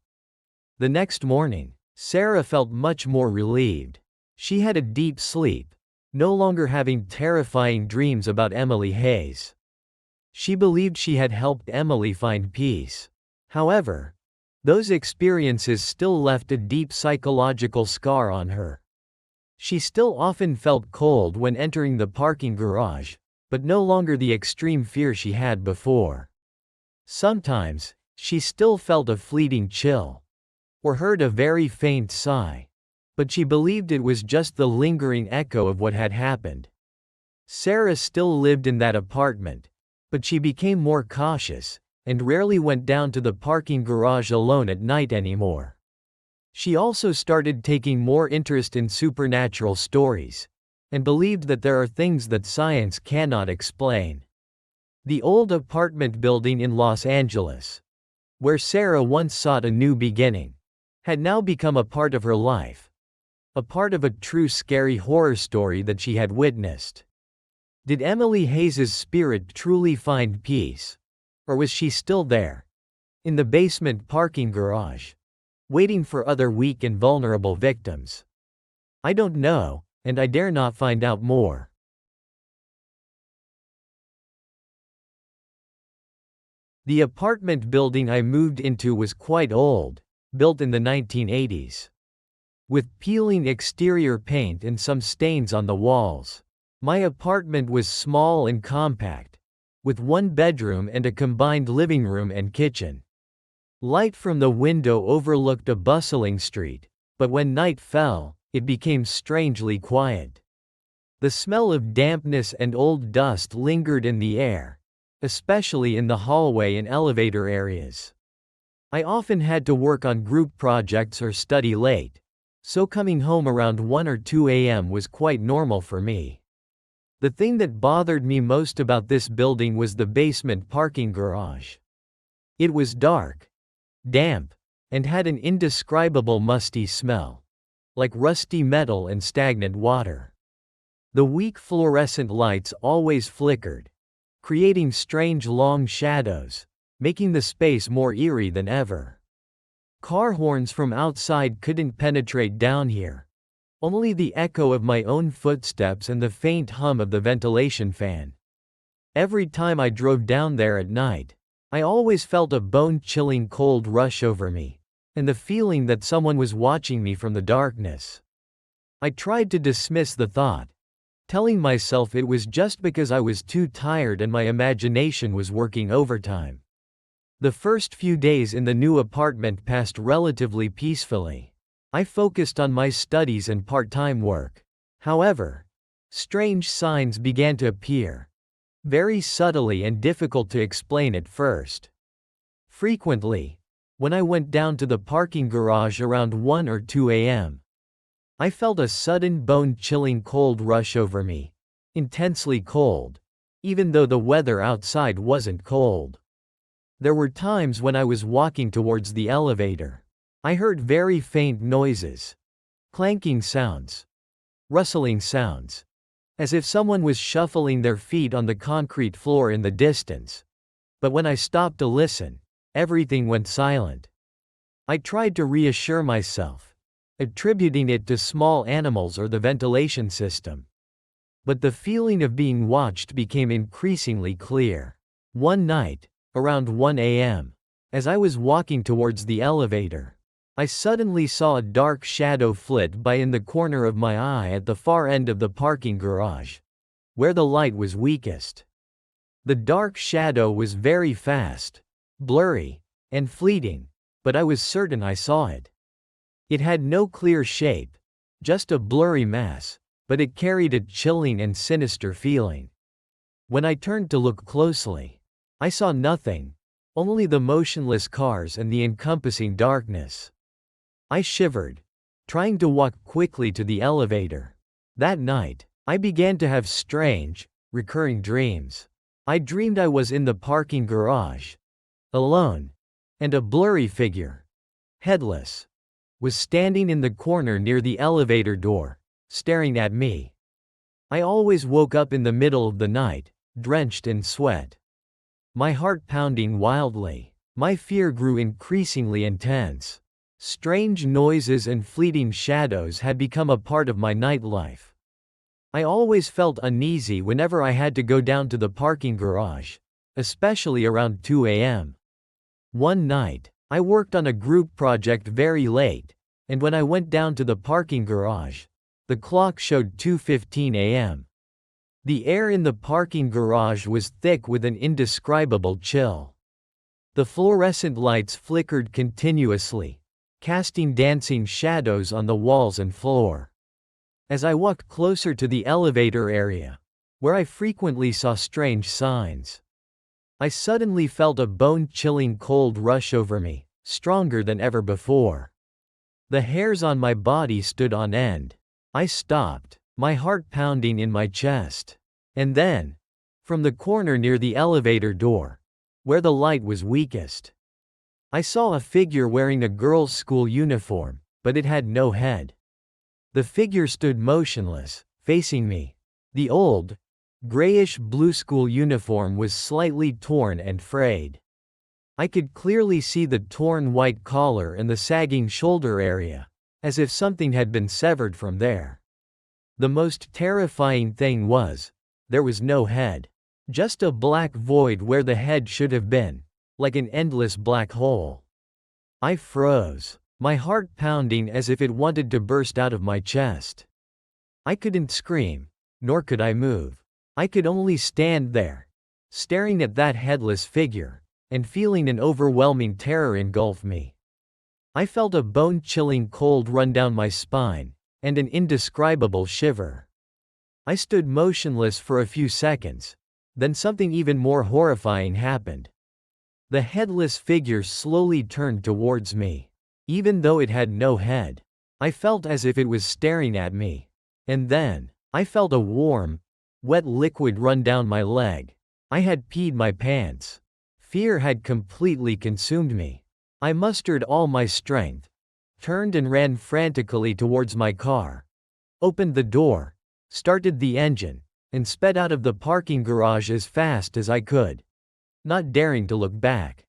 The next morning, Sarah felt much more relieved. She had a deep sleep, no longer having terrifying dreams about Emily Hayes. She believed she had helped Emily find peace. However, those experiences still left a deep psychological scar on her. She still often felt cold when entering the parking garage, but no longer the extreme fear she had before. Sometimes, she still felt a fleeting chill, or heard a very faint sigh, but she believed it was just the lingering echo of what had happened. Sarah still lived in that apartment, but she became more cautious, and rarely went down to the parking garage alone at night anymore. She also started taking more interest in supernatural stories, and believed that there are things that science cannot explain. The old apartment building in Los Angeles, where Sarah once sought a new beginning, had now become a part of her life, a part of a true scary horror story that she had witnessed. Did Emily Hayes's spirit truly find peace? Or was she still there, in the basement parking garage, waiting for other weak and vulnerable victims? I don't know, and I dare not find out more. The apartment building I moved into was quite old, built in the 1980s. With peeling exterior paint and some stains on the walls. My apartment was small and compact, with one bedroom and a combined living room and kitchen. Light from the window overlooked a bustling street, but when night fell, it became strangely quiet. The smell of dampness and old dust lingered in the air, especially in the hallway and elevator areas. I often had to work on group projects or study late, so coming home around 1 or 2 a.m. was quite normal for me. The thing that bothered me most about this building was the basement parking garage. It was dark, damp, and had an indescribable musty smell, like rusty metal and stagnant water. The weak fluorescent lights always flickered, creating strange long shadows, making the space more eerie than ever. Car horns from outside couldn't penetrate down here. Only the echo of my own footsteps and the faint hum of the ventilation fan. Every time I drove down there at night, I always felt a bone-chilling cold rush over me, and the feeling that someone was watching me from the darkness. I tried to dismiss the thought, telling myself it was just because I was too tired and my imagination was working overtime. The first few days in the new apartment passed relatively peacefully. I focused on my studies and part-time work. However, strange signs began to appear, very subtly and difficult to explain at first. Frequently, when I went down to the parking garage around 1 or 2 a.m., I felt a sudden bone-chilling cold rush over me, intensely cold, even though the weather outside wasn't cold. There were times when I was walking towards the elevator. I heard very faint noises, clanking sounds, rustling sounds, as if someone was shuffling their feet on the concrete floor in the distance. But when I stopped to listen, everything went silent. I tried to reassure myself, attributing it to small animals or the ventilation system. But the feeling of being watched became increasingly clear. One night, around 1 a.m., as I was walking towards the elevator, I suddenly saw a dark shadow flit by in the corner of my eye at the far end of the parking garage, where the light was weakest. The dark shadow was very fast, blurry, and fleeting, but I was certain I saw it. It had no clear shape, just a blurry mass, but it carried a chilling and sinister feeling. When I turned to look closely, I saw nothing, only the motionless cars and the encompassing darkness. I shivered, trying to walk quickly to the elevator. That night, I began to have strange, recurring dreams. I dreamed I was in the parking garage, alone, and a blurry figure, headless, was standing in the corner near the elevator door, staring at me. I always woke up in the middle of the night, drenched in sweat, my heart pounding wildly. My fear grew increasingly intense. Strange noises and fleeting shadows had become a part of my nightlife. I always felt uneasy whenever I had to go down to the parking garage, especially around 2 a.m. One night, I worked on a group project very late, and when I went down to the parking garage, the clock showed 2:15 a.m. The air in the parking garage was thick with an indescribable chill. The fluorescent lights flickered continuously, casting dancing shadows on the walls and floor. As I walked closer to the elevator area, where I frequently saw strange signs, I suddenly felt a bone-chilling cold rush over me, stronger than ever before. The hairs on my body stood on end. I stopped, my heart pounding in my chest. And then, from the corner near the elevator door, where the light was weakest, I saw a figure wearing a girl's school uniform, but it had no head. The figure stood motionless, facing me. The old, grayish-blue school uniform was slightly torn and frayed. I could clearly see the torn white collar and the sagging shoulder area, as if something had been severed from there. The most terrifying thing was, there was no head. Just a black void where the head should have been, like an endless black hole. I froze, my heart pounding as if it wanted to burst out of my chest. I couldn't scream, nor could I move. I could only stand there, staring at that headless figure, and feeling an overwhelming terror engulf me. I felt a bone-chilling cold run down my spine, and an indescribable shiver. I stood motionless for a few seconds, then something even more horrifying happened. The headless figure slowly turned towards me. Even though it had no head, I felt as if it was staring at me. And then, I felt a warm, wet liquid run down my leg. I had peed my pants. Fear had completely consumed me. I mustered all my strength, turned and ran frantically towards my car, opened the door, started the engine, and sped out of the parking garage as fast as I could, not daring to look back.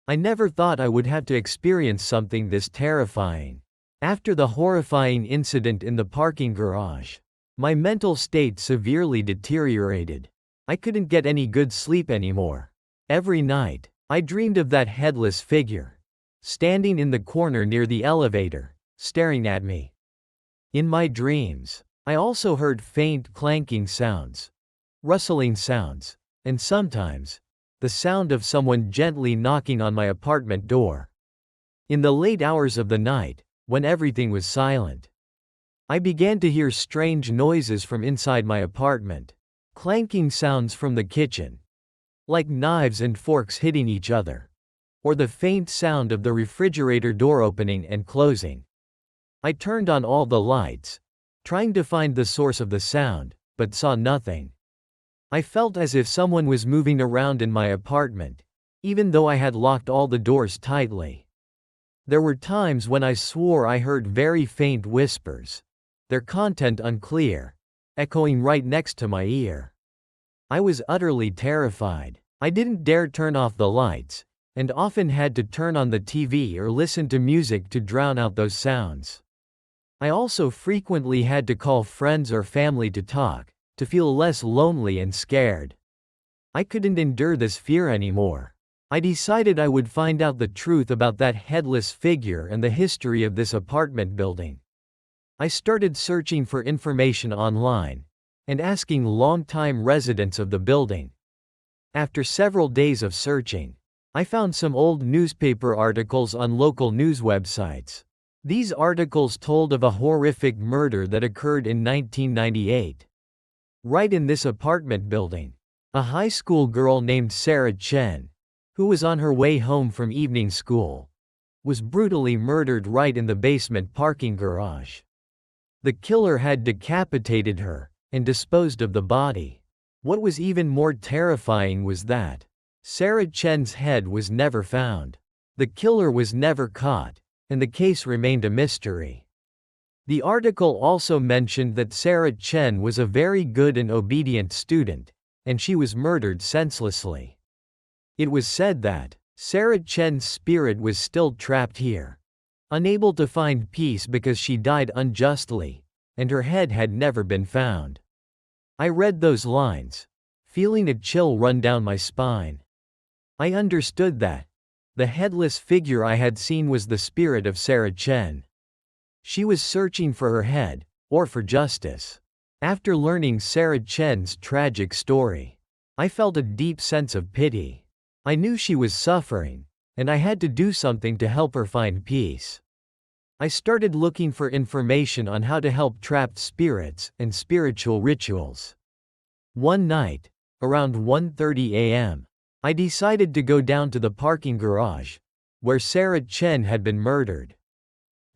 I never thought I would have to experience something this terrifying. After the horrifying incident in the parking garage, my mental state severely deteriorated. I couldn't get any good sleep anymore. Every night, I dreamed of that headless figure, standing in the corner near the elevator, staring at me. In my dreams, I also heard faint clanking sounds, rustling sounds, and sometimes, the sound of someone gently knocking on my apartment door. In the late hours of the night, when everything was silent, I began to hear strange noises from inside my apartment, clanking sounds from the kitchen, like knives and forks hitting each other, or the faint sound of the refrigerator door opening and closing. I turned on all the lights, trying to find the source of the sound, but saw nothing. I felt as if someone was moving around in my apartment, even though I had locked all the doors tightly. There were times when I swore I heard very faint whispers, their content unclear, echoing right next to my ear. I was utterly terrified. I didn't dare turn off the lights, and often had to turn on the TV or listen to music to drown out those sounds. I also frequently had to call friends or family to talk, to feel less lonely and scared. I couldn't endure this fear anymore. I decided I would find out the truth about that headless figure and the history of this apartment building. I started searching for information online, and asking longtime residents of the building. After several days of searching, I found some old newspaper articles on local news websites. These articles told of a horrific murder that occurred in 1998. Right in this apartment building. A high school girl named Sarah Chen, who was on her way home from evening school, was brutally murdered right in the basement parking garage. The killer had decapitated her and disposed of the body. What was even more terrifying was that Sarah Chen's head was never found. The killer was never caught, and the case remained a mystery. The article also mentioned that Sarah Chen was a very good and obedient student, and she was murdered senselessly. It was said that Sarah Chen's spirit was still trapped here, unable to find peace because she died unjustly, and her head had never been found. I read those lines, feeling a chill run down my spine. I understood that the headless figure I had seen was the spirit of Sarah Chen. She was searching for her head, or for justice. After learning Sarah Chen's tragic story, I felt a deep sense of pity. I knew she was suffering, and I had to do something to help her find peace. I started looking for information on how to help trapped spirits and spiritual rituals. One night, around 1:30 a.m., I decided to go down to the parking garage, where Sarah Chen had been murdered.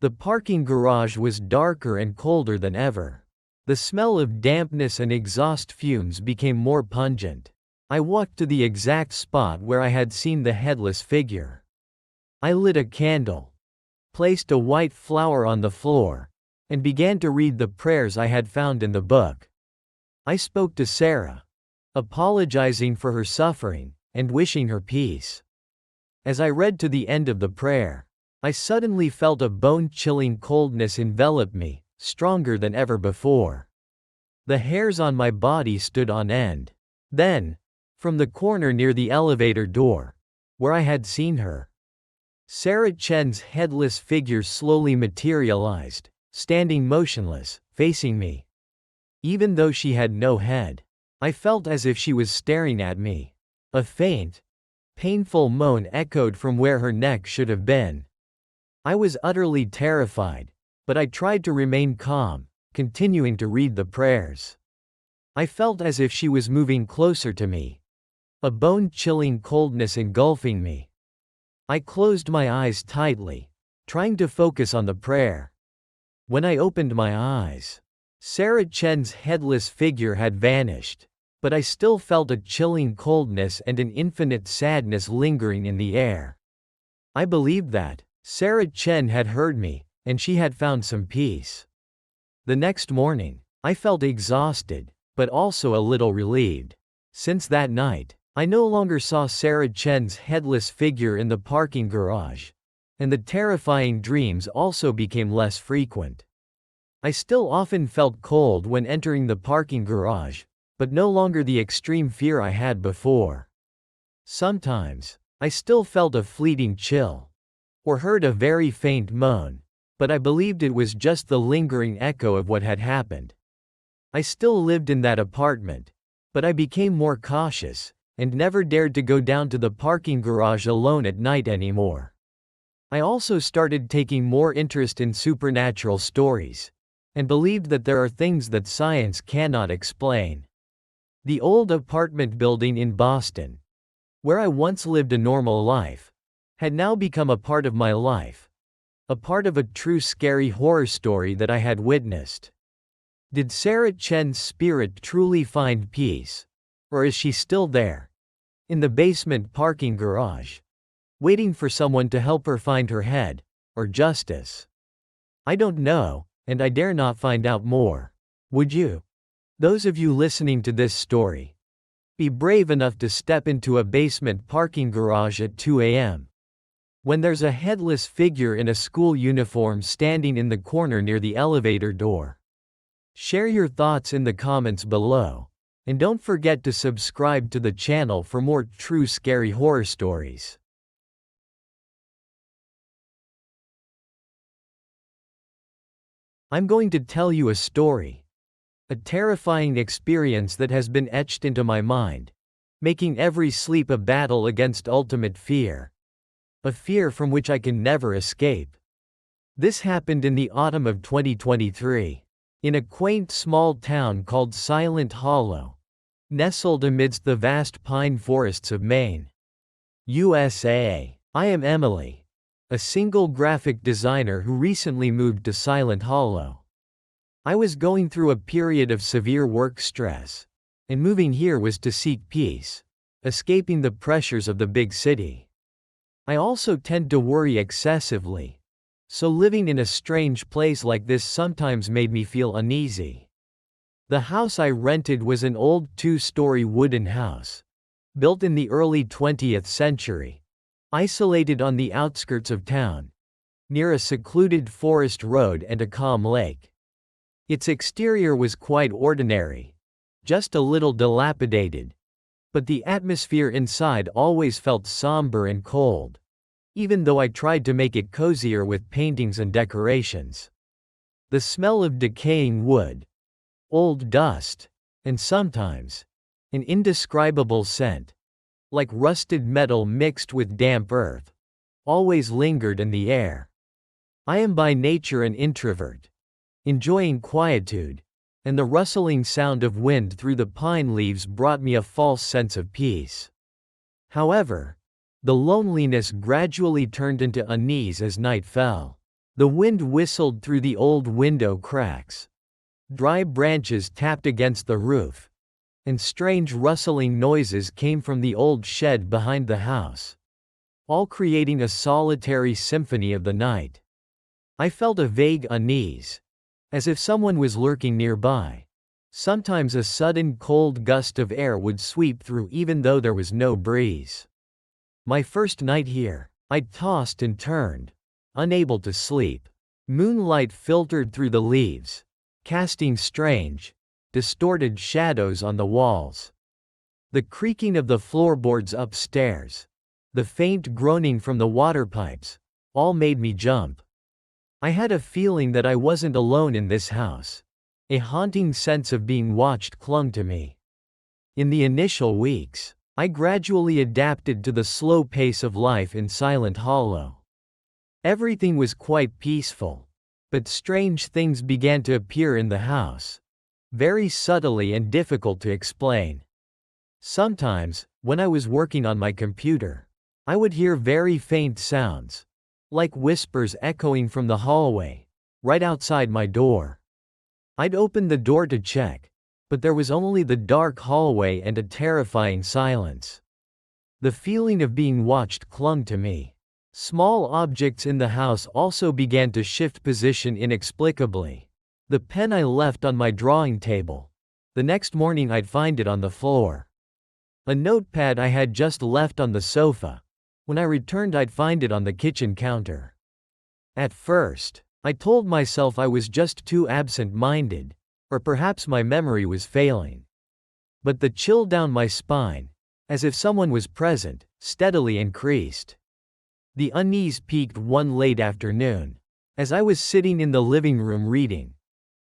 The parking garage was darker and colder than ever. The smell of dampness and exhaust fumes became more pungent. I walked to the exact spot where I had seen the headless figure. I lit a candle, placed a white flower on the floor, and began to read the prayers I had found in the book. I spoke to Sarah, apologizing for her suffering and wishing her peace. As I read to the end of the prayer, I suddenly felt a bone-chilling coldness envelop me, stronger than ever before. The hairs on my body stood on end. Then, from the corner near the elevator door, where I had seen her, Sarah Chen's headless figure slowly materialized, standing motionless, facing me. Even though she had no head, I felt as if she was staring at me. A faint, painful moan echoed from where her neck should have been. I was utterly terrified, but I tried to remain calm, continuing to read the prayers. I felt as if she was moving closer to me, a bone-chilling coldness engulfing me. I closed my eyes tightly, trying to focus on the prayer. When I opened my eyes, Sarah Chen's headless figure had vanished, but I still felt a chilling coldness and an infinite sadness lingering in the air. I believed that Sarah Chen had heard me, and she had found some peace. The next morning, I felt exhausted, but also a little relieved. Since that night, I no longer saw Sarah Chen's headless figure in the parking garage, and the terrifying dreams also became less frequent. I still often felt cold when entering the parking garage, but no longer the extreme fear I had before. Sometimes, I still felt a fleeting chill, or heard a very faint moan, but I believed it was just the lingering echo of what had happened. I still lived in that apartment, but I became more cautious, and never dared to go down to the parking garage alone at night anymore. I also started taking more interest in supernatural stories, and believed that there are things that science cannot explain. The old apartment building in Boston, where I once lived a normal life, had now become a part of my life, a part of a true scary horror story that I had witnessed. Did Sarah Chen's spirit truly find peace, or is she still there, in the basement parking garage, waiting for someone to help her find her head, or justice? I don't know, and I dare not find out more. Would you? Those of you listening to this story, be brave enough to step into a basement parking garage at 2 a.m. when there's a headless figure in a school uniform standing in the corner near the elevator door. Share your thoughts in the comments below, and don't forget to subscribe to the channel for more true scary horror stories. I'm going to tell you a story. A terrifying experience that has been etched into my mind, making every sleep a battle against ultimate fear. A fear from which I can never escape. This happened in the autumn of 2023. In a quaint small town called Silent Hollow, nestled amidst the vast pine forests of Maine, USA. I am Emily, a single graphic designer who recently moved to Silent Hollow. I was going through a period of severe work stress, and moving here was to seek peace, escaping the pressures of the big city. I also tend to worry excessively, so living in a strange place like this sometimes made me feel uneasy. The house I rented was an old two-story wooden house, built in the early 20th century, isolated on the outskirts of town, near a secluded forest road and a calm lake. Its exterior was quite ordinary, just a little dilapidated, but the atmosphere inside always felt somber and cold, even though I tried to make it cozier with paintings and decorations. The smell of decaying wood, old dust, and sometimes an indescribable scent, like rusted metal mixed with damp earth, always lingered in the air. I am by nature an introvert, enjoying quietude, and the rustling sound of wind through the pine leaves brought me a false sense of peace. However, the loneliness gradually turned into unease as night fell. The wind whistled through the old window cracks. Dry branches tapped against the roof, and strange rustling noises came from the old shed behind the house, all creating a solitary symphony of the night. I felt a vague unease, as if someone was lurking nearby. Sometimes a sudden cold gust of air would sweep through even though there was no breeze. My first night here, I tossed and turned, unable to sleep. Moonlight filtered through the leaves, casting strange, distorted shadows on the walls. The creaking of the floorboards upstairs, the faint groaning from the water pipes, all made me jump. I had a feeling that I wasn't alone in this house. A haunting sense of being watched clung to me. In the initial weeks, I gradually adapted to the slow pace of life in Silent Hollow. Everything was quite peaceful, but strange things began to appear in the house, very subtly and difficult to explain. Sometimes, when I was working on my computer, I would hear very faint sounds, like whispers echoing from the hallway, right outside my door. I'd open the door to check, but there was only the dark hallway and a terrifying silence. The feeling of being watched clung to me. Small objects in the house also began to shift position inexplicably. The pen I left on my drawing table, the next morning I'd find it on the floor. A notepad I had just left on the sofa, when I returned I'd find it on the kitchen counter. At first, I told myself I was just too absent-minded, or perhaps my memory was failing. But the chill down my spine, as if someone was present, steadily increased. The unease peaked one late afternoon, as I was sitting in the living room reading.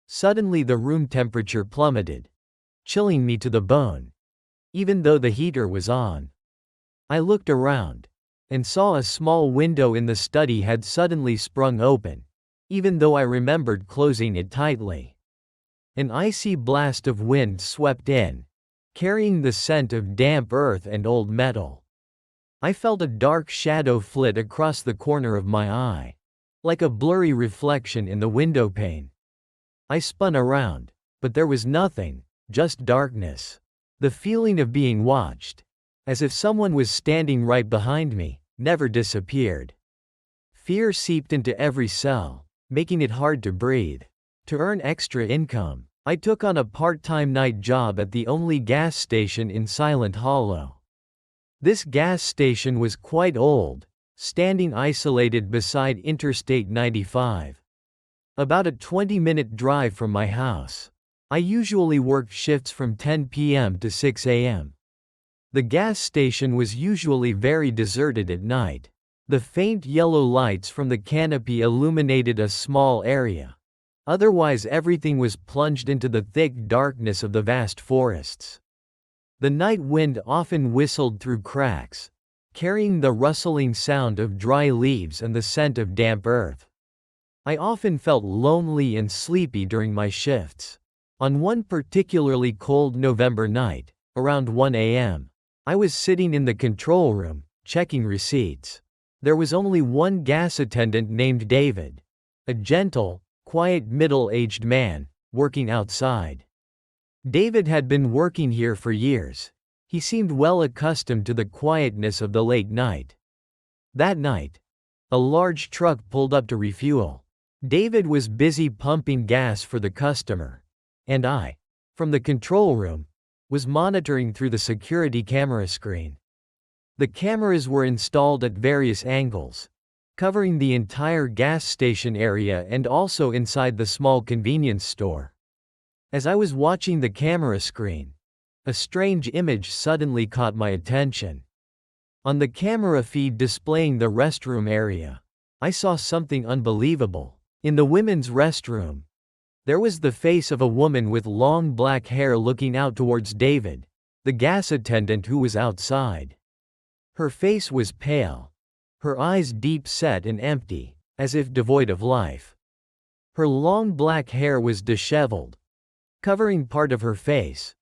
Suddenly the room temperature plummeted, chilling me to the bone, even though the heater was on. I looked around, and saw a small window in the study had suddenly sprung open, even though I remembered closing it tightly. An icy blast of wind swept in, carrying the scent of damp earth and old metal. I felt a dark shadow flit across the corner of my eye, like a blurry reflection in the window pane. I spun around, but there was nothing, just darkness. The feeling of being watched, as if someone was standing right behind me, never disappeared. Fear seeped into every cell, making it hard to breathe. To earn extra income, I took on a part-time night job at the only gas station in Silent Hollow. This gas station was quite old, standing isolated beside Interstate 95. About a 20-minute drive from my house. I usually worked shifts from 10 p.m. to 6 a.m. The gas station was usually very deserted at night. The faint yellow lights from the canopy illuminated a small area. Otherwise everything was plunged into the thick darkness of the vast forests. The night wind often whistled through cracks, carrying the rustling sound of dry leaves and the scent of damp earth. I often felt lonely and sleepy during my shifts. On one particularly cold November night, around 1 a.m., I was sitting in the control room, checking receipts. There was only one gas attendant named David, a gentle, quiet middle-aged man, working outside. David had been working here for years. He seemed well accustomed to the quietness of the late night. That night, a large truck pulled up to refuel. David was busy pumping gas for the customer, and I, from the control room, was monitoring through the security camera screen. The cameras were installed at various angles, covering the entire gas station area and also inside the small convenience store. As I was watching the camera screen, a strange image suddenly caught my attention. On the camera feed displaying the restroom area, I saw something unbelievable. In the women's restroom, there was the face of a woman with long black hair looking out towards David, the gas attendant who was outside. Her face was pale, her eyes deep-set and empty, as if devoid of life. Her long black hair was disheveled, covering part of her face,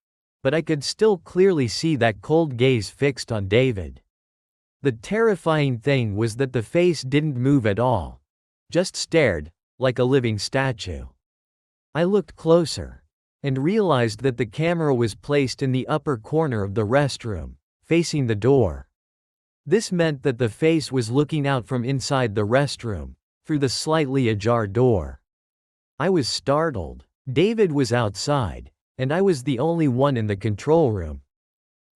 but I could still clearly see that cold gaze fixed on David. The terrifying thing was that the face didn't move at all, just stared, like a living statue. I looked closer, and realized that the camera was placed in the upper corner of the restroom, facing the door. This meant that the face was looking out from inside the restroom, through the slightly ajar door. I was startled. David was outside, and I was the only one in the control room.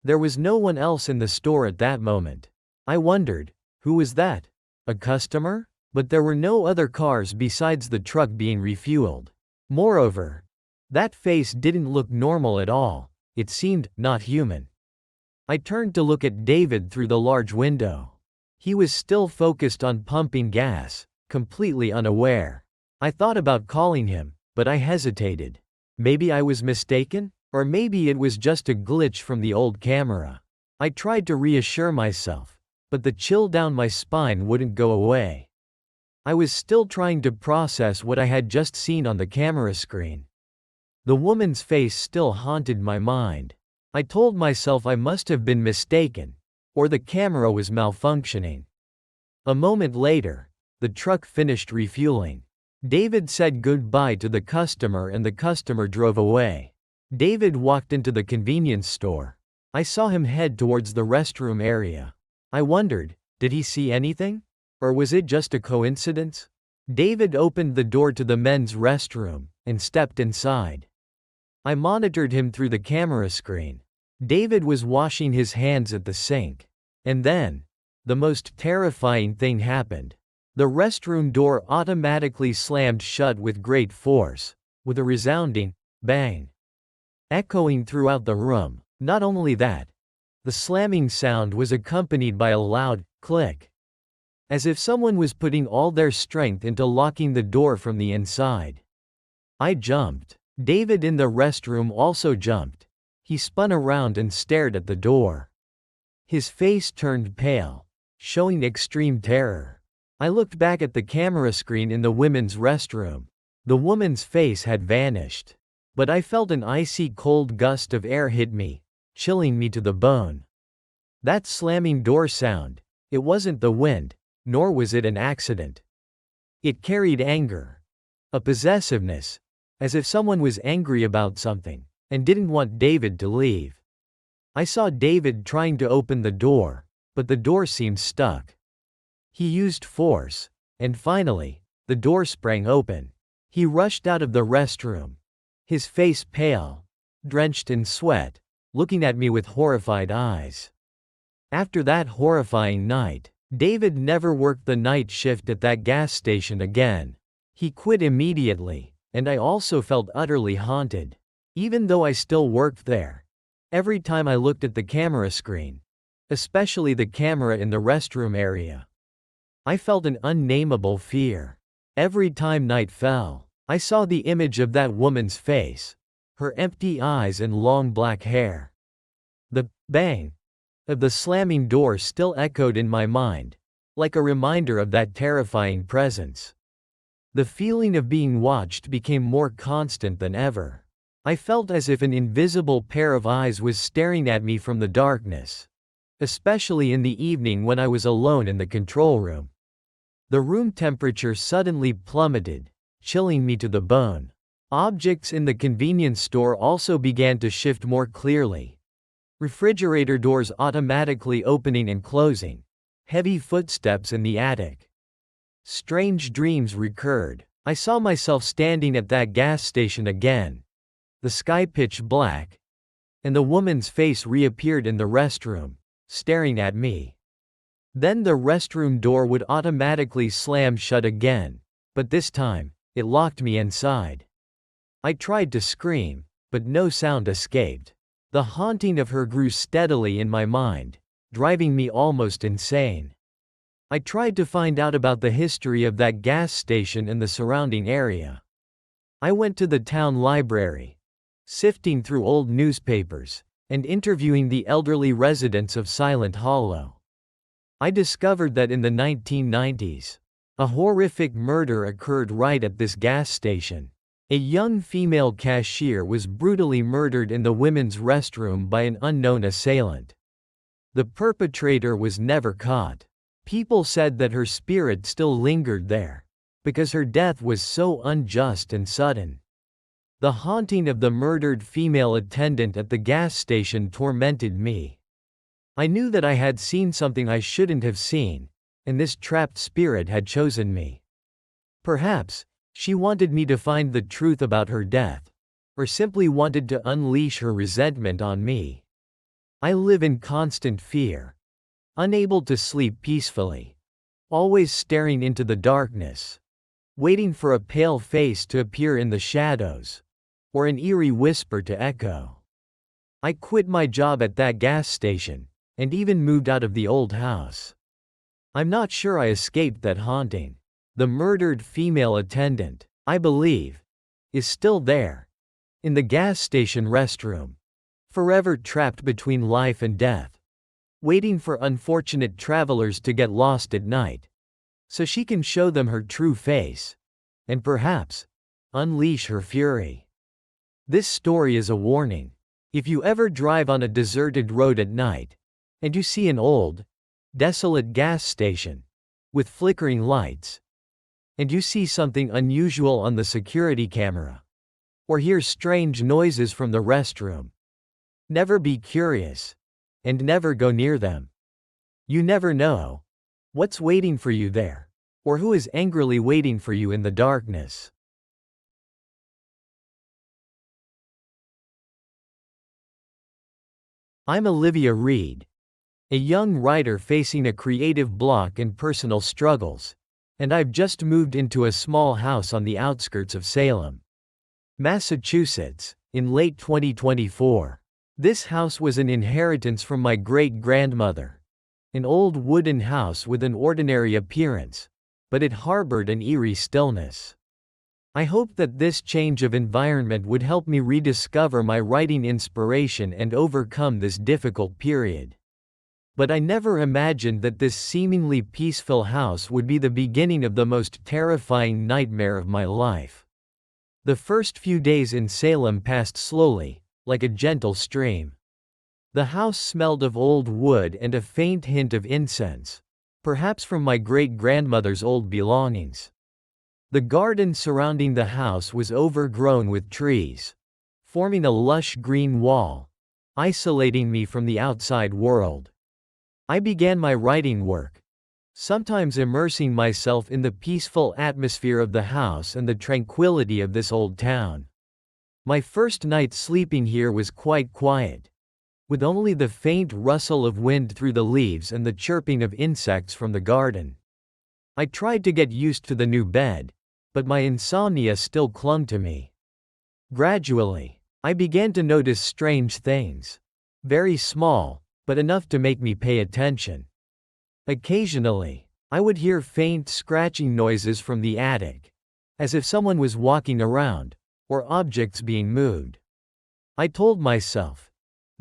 There was no one else in the store at that moment. I wondered, who was that? A customer? But there were no other cars besides the truck being refueled. Moreover, that face didn't look normal at all. It seemed not human. I turned to look at David through the large window. He was still focused on pumping gas, completely unaware. I thought about calling him, but I hesitated. Maybe I was mistaken? Or maybe it was just a glitch from the old camera. I tried to reassure myself, but the chill down my spine wouldn't go away. I was still trying to process what I had just seen on the camera screen. The woman's face still haunted my mind. I told myself I must have been mistaken, or the camera was malfunctioning. A moment later, the truck finished refueling. David said goodbye to the customer and the customer drove away. David walked into the convenience store. I saw him head towards the restroom area. I wondered, did he see anything? Or was it just a coincidence? David opened the door to the men's restroom and stepped inside. I monitored him through the camera screen. David was washing his hands at the sink. And then, the most terrifying thing happened. The restroom door automatically slammed shut with great force, with a resounding bang echoing throughout the room. Not only that, the slamming sound was accompanied by a loud click, as if someone was putting all their strength into locking the door from the inside. I jumped. David in the restroom also jumped. He spun around and stared at the door. His face turned pale, showing extreme terror. I looked back at the camera screen in the women's restroom. The woman's face had vanished. But I felt an icy cold gust of air hit me, chilling me to the bone. That slamming door sound, it wasn't the wind, nor was it an accident. It carried anger, a possessiveness, as if someone was angry about something, and didn't want David to leave. I saw David trying to open the door, but the door seemed stuck. He used force, and finally, the door sprang open. He rushed out of the restroom, his face pale, drenched in sweat, looking at me with horrified eyes. After that horrifying night, David never worked the night shift at that gas station again. He quit immediately, and I also felt utterly haunted. Even though I still worked there, every time I looked at the camera screen, especially the camera in the restroom area, I felt an unnameable fear. Every time night fell, I saw the image of that woman's face, her empty eyes and long black hair. The bang of the slamming door still echoed in my mind, like a reminder of that terrifying presence. The feeling of being watched became more constant than ever. I felt as if an invisible pair of eyes was staring at me from the darkness, especially in the evening when I was alone in the control room. The room temperature suddenly plummeted, chilling me to the bone. Objects in the convenience store also began to shift more clearly. Refrigerator doors automatically opening and closing. Heavy footsteps in the attic. Strange dreams recurred. I saw myself standing at that gas station again. The sky pitch black. And the woman's face reappeared in the restroom, staring at me. Then the restroom door would automatically slam shut again, but this time, it locked me inside. I tried to scream, but no sound escaped. The haunting of her grew steadily in my mind, driving me almost insane. I tried to find out about the history of that gas station and the surrounding area. I went to the town library, sifting through old newspapers, and interviewing the elderly residents of Silent Hollow. I discovered that in the 1990s, a horrific murder occurred right at this gas station. A young female cashier was brutally murdered in the women's restroom by an unknown assailant. The perpetrator was never caught. People said that her spirit still lingered there, because her death was so unjust and sudden. The haunting of the murdered female attendant at the gas station tormented me. I knew that I had seen something I shouldn't have seen, and this trapped spirit had chosen me. Perhaps, she wanted me to find the truth about her death, or simply wanted to unleash her resentment on me. I live in constant fear, unable to sleep peacefully, always staring into the darkness, waiting for a pale face to appear in the shadows, or an eerie whisper to echo. I quit my job at that gas station, and even moved out of the old house. I'm not sure I escaped that haunting. The murdered female attendant, I believe, is still there, in the gas station restroom, forever trapped between life and death, waiting for unfortunate travelers to get lost at night, so she can show them her true face, and perhaps, unleash her fury. This story is a warning. If you ever drive on a deserted road at night, and you see an old, desolate gas station, with flickering lights, and you see something unusual on the security camera, or hear strange noises from the restroom, never be curious, and never go near them. You never know what's waiting for you there, or who is angrily waiting for you in the darkness. I'm Olivia Reed, a young writer facing a creative block and personal struggles, and I've just moved into a small house on the outskirts of Salem, Massachusetts, in late 2024. This house was an inheritance from my great-grandmother, an old wooden house with an ordinary appearance, but it harbored an eerie stillness. I hoped that this change of environment would help me rediscover my writing inspiration and overcome this difficult period. But I never imagined that this seemingly peaceful house would be the beginning of the most terrifying nightmare of my life. The first few days in Salem passed slowly, like a gentle stream. The house smelled of old wood and a faint hint of incense, perhaps from my great-grandmother's old belongings. The garden surrounding the house was overgrown with trees, forming a lush green wall, isolating me from the outside world. I began my writing work, sometimes immersing myself in the peaceful atmosphere of the house and the tranquility of this old town. My first night sleeping here was quite quiet, with only the faint rustle of wind through the leaves and the chirping of insects from the garden. I tried to get used to the new bed, but my insomnia still clung to me. Gradually, I began to notice strange things. Very small, but enough to make me pay attention. Occasionally, I would hear faint scratching noises from the attic, as if someone was walking around, or objects being moved. I told myself,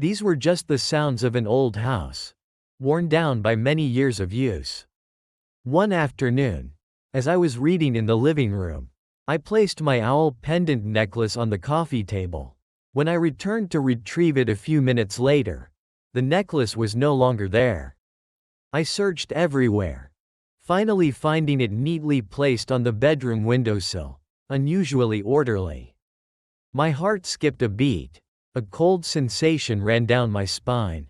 These were just the sounds of an old house, worn down by many years of use. One afternoon, as I was reading in the living room, I placed my owl pendant necklace on the coffee table. When I returned to retrieve it a few minutes later, the necklace was no longer there. I searched everywhere, finally finding it neatly placed on the bedroom windowsill, unusually orderly. My heart skipped a beat. A cold sensation ran down my spine.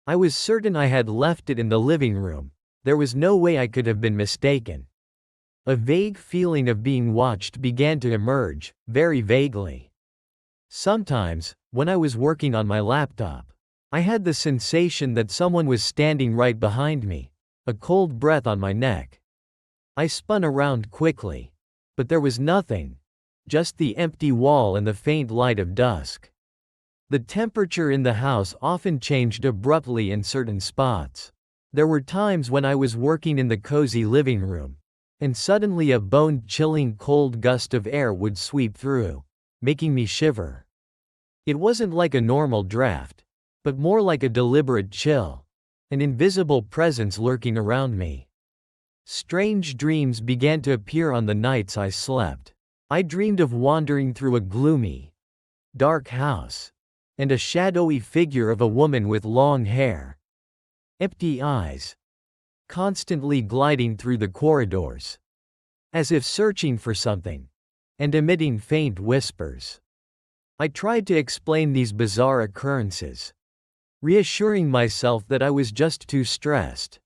I was certain I had left it in the living room. There was no way I could have been mistaken. A vague feeling of being watched began to emerge, very vaguely. Sometimes, when I was working on my laptop, I had the sensation that someone was standing right behind me, a cold breath on my neck. I spun around quickly, but there was nothing, just the empty wall and the faint light of dusk. The temperature in the house often changed abruptly in certain spots. There were times when I was working in the cozy living room, and suddenly a bone-chilling cold gust of air would sweep through, making me shiver. It wasn't like a normal draft, but more like a deliberate chill, an invisible presence lurking around me. Strange dreams began to appear on the nights I slept. I dreamed of wandering through a gloomy, dark house, and a shadowy figure of a woman with long hair, empty eyes, constantly gliding through the corridors, as if searching for something, and emitting faint whispers. I tried to explain these bizarre occurrences, reassuring myself that I was just too stressed,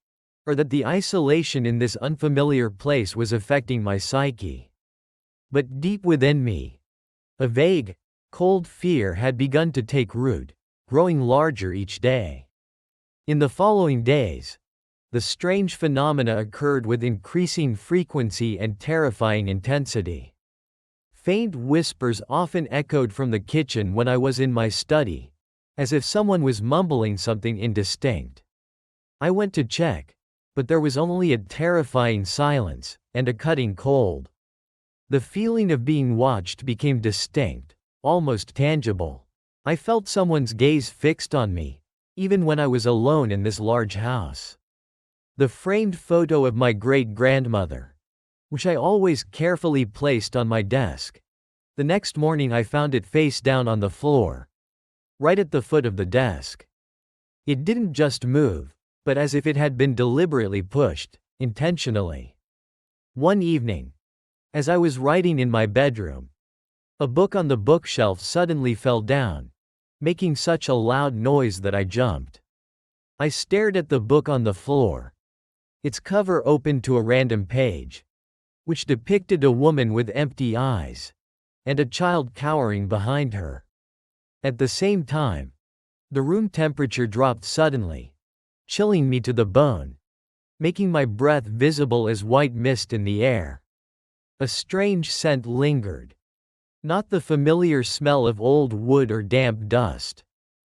or that the isolation in this unfamiliar place was affecting my psyche. But deep within me, a vague, cold fear had begun to take root, growing larger each day. In the following days, the strange phenomena occurred with increasing frequency and terrifying intensity. Faint whispers often echoed from the kitchen when I was in my study, as if someone was mumbling something indistinct. I went to check, but there was only a terrifying silence and a cutting cold. The feeling of being watched became distinct, almost tangible. I felt someone's gaze fixed on me, even when I was alone in this large house. The framed photo of my great-grandmother, which I always carefully placed on my desk. The next morning I found it face down on the floor, right at the foot of the desk. It didn't just move, but as if it had been deliberately pushed, intentionally. One evening, as I was writing in my bedroom, a book on the bookshelf suddenly fell down, making such a loud noise that I jumped. I stared at the book on the floor. Its cover opened to a random page, which depicted a woman with empty eyes, and a child cowering behind her. At the same time, the room temperature dropped suddenly, chilling me to the bone, making my breath visible as white mist in the air. A strange scent lingered. Not the familiar smell of old wood or damp dust,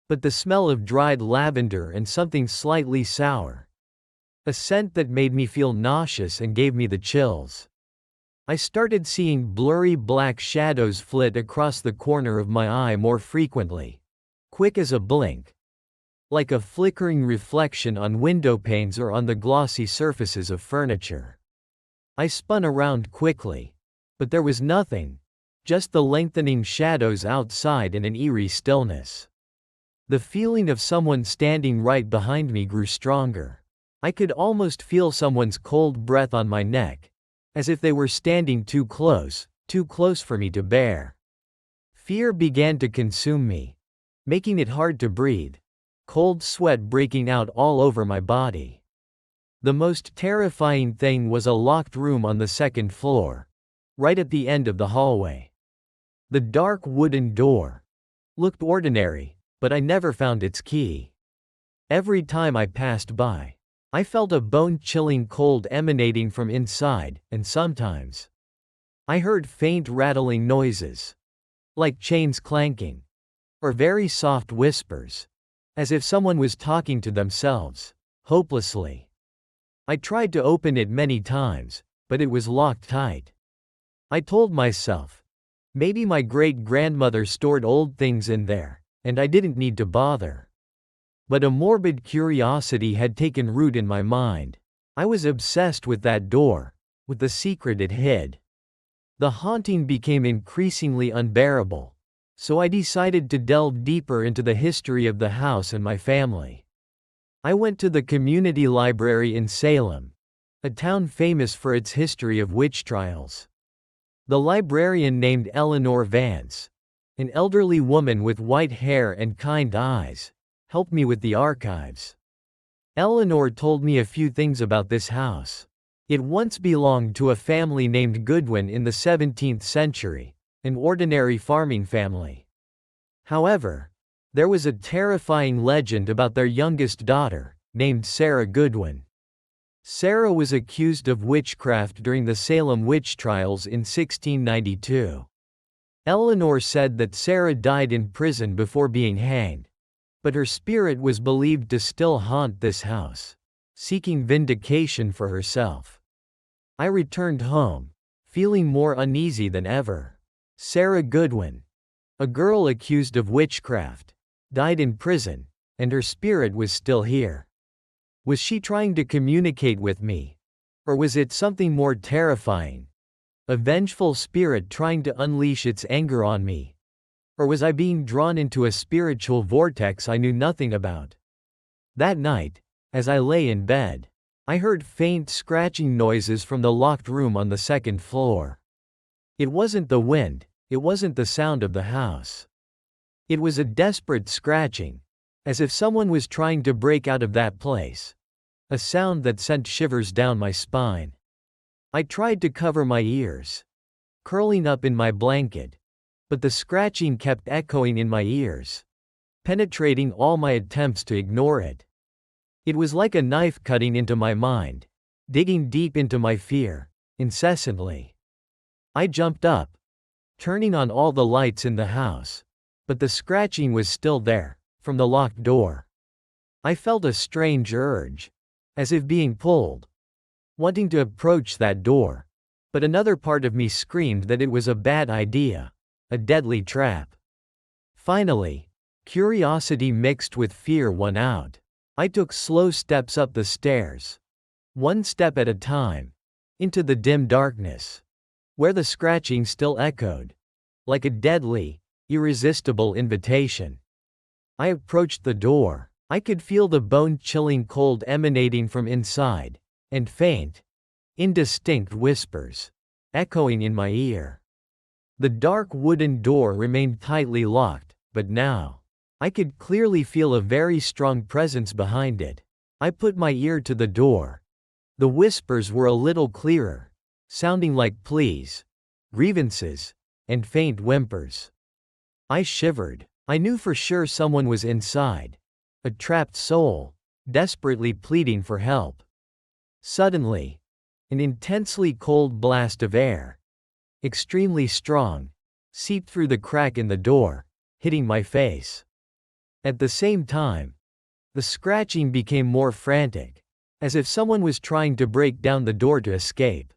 but the smell of dried lavender and something slightly sour. A scent that made me feel nauseous and gave me the chills. I started seeing blurry black shadows flit across the corner of my eye more frequently, quick as a blink, like a flickering reflection on window panes or on the glossy surfaces of furniture. I spun around quickly, but there was nothing, just the lengthening shadows outside and an eerie stillness. The feeling of someone standing right behind me grew stronger. I could almost feel someone's cold breath on my neck, as if they were standing too close for me to bear. Fear began to consume me, making it hard to breathe, cold sweat breaking out all over my body. The most terrifying thing was a locked room on the second floor, right at the end of the hallway. The dark wooden door looked ordinary, but I never found its key. Every time I passed by, I felt a bone-chilling cold emanating from inside, and sometimes I heard faint rattling noises, like chains clanking, or very soft whispers, as if someone was talking to themselves, hopelessly. I tried to open it many times, but it was locked tight. I told myself, maybe my great-grandmother stored old things in there, and I didn't need to bother. But a morbid curiosity had taken root in my mind. I was obsessed with that door, with the secret it hid. The haunting became increasingly unbearable, so I decided to delve deeper into the history of the house and my family. I went to the community library in Salem, a town famous for its history of witch trials. The librarian, named Eleanor Vance, an elderly woman with white hair and kind eyes, helped me with the archives. Eleanor told me a few things about this house. It once belonged to a family named Goodwin in the 17th century, an ordinary farming family. However, there was a terrifying legend about their youngest daughter, named Sarah Goodwin. Sarah was accused of witchcraft during the Salem witch trials in 1692. Eleanor said that Sarah died in prison before being hanged, but her spirit was believed to still haunt this house, seeking vindication for herself. I returned home, feeling more uneasy than ever. Sarah Goodwin, a girl accused of witchcraft, died in prison, and her spirit was still here. Was she trying to communicate with me? Or was it something more terrifying? A vengeful spirit trying to unleash its anger on me? Or was I being drawn into a spiritual vortex I knew nothing about? That night, as I lay in bed, I heard faint scratching noises from the locked room on the second floor. It wasn't the wind, it wasn't the sound of the house. It was a desperate scratching, as if someone was trying to break out of that place. A sound that sent shivers down my spine. I tried to cover my ears, curling up in my blanket, but the scratching kept echoing in my ears, penetrating all my attempts to ignore it. It was like a knife cutting into my mind, digging deep into my fear, incessantly. I jumped up, turning on all the lights in the house, but the scratching was still there, from the locked door. I felt a strange urge, as if being pulled, wanting to approach that door, but another part of me screamed that it was a bad idea, a deadly trap. Finally, curiosity mixed with fear won out. I took slow steps up the stairs, one step at a time, into the dim darkness, where the scratching still echoed, like a deadly, irresistible invitation. I approached the door. I could feel the bone-chilling cold emanating from inside, and faint, indistinct whispers echoing in my ear. The dark wooden door remained tightly locked, but now I could clearly feel a very strong presence behind it. I put my ear to the door. The whispers were a little clearer, sounding like pleas, grievances, and faint whimpers. I shivered. I knew for sure someone was inside, a trapped soul, desperately pleading for help. Suddenly, an intensely cold blast of air, extremely strong, seeped through the crack in the door, hitting my face. At the same time, the scratching became more frantic, as if someone was trying to break down the door to escape.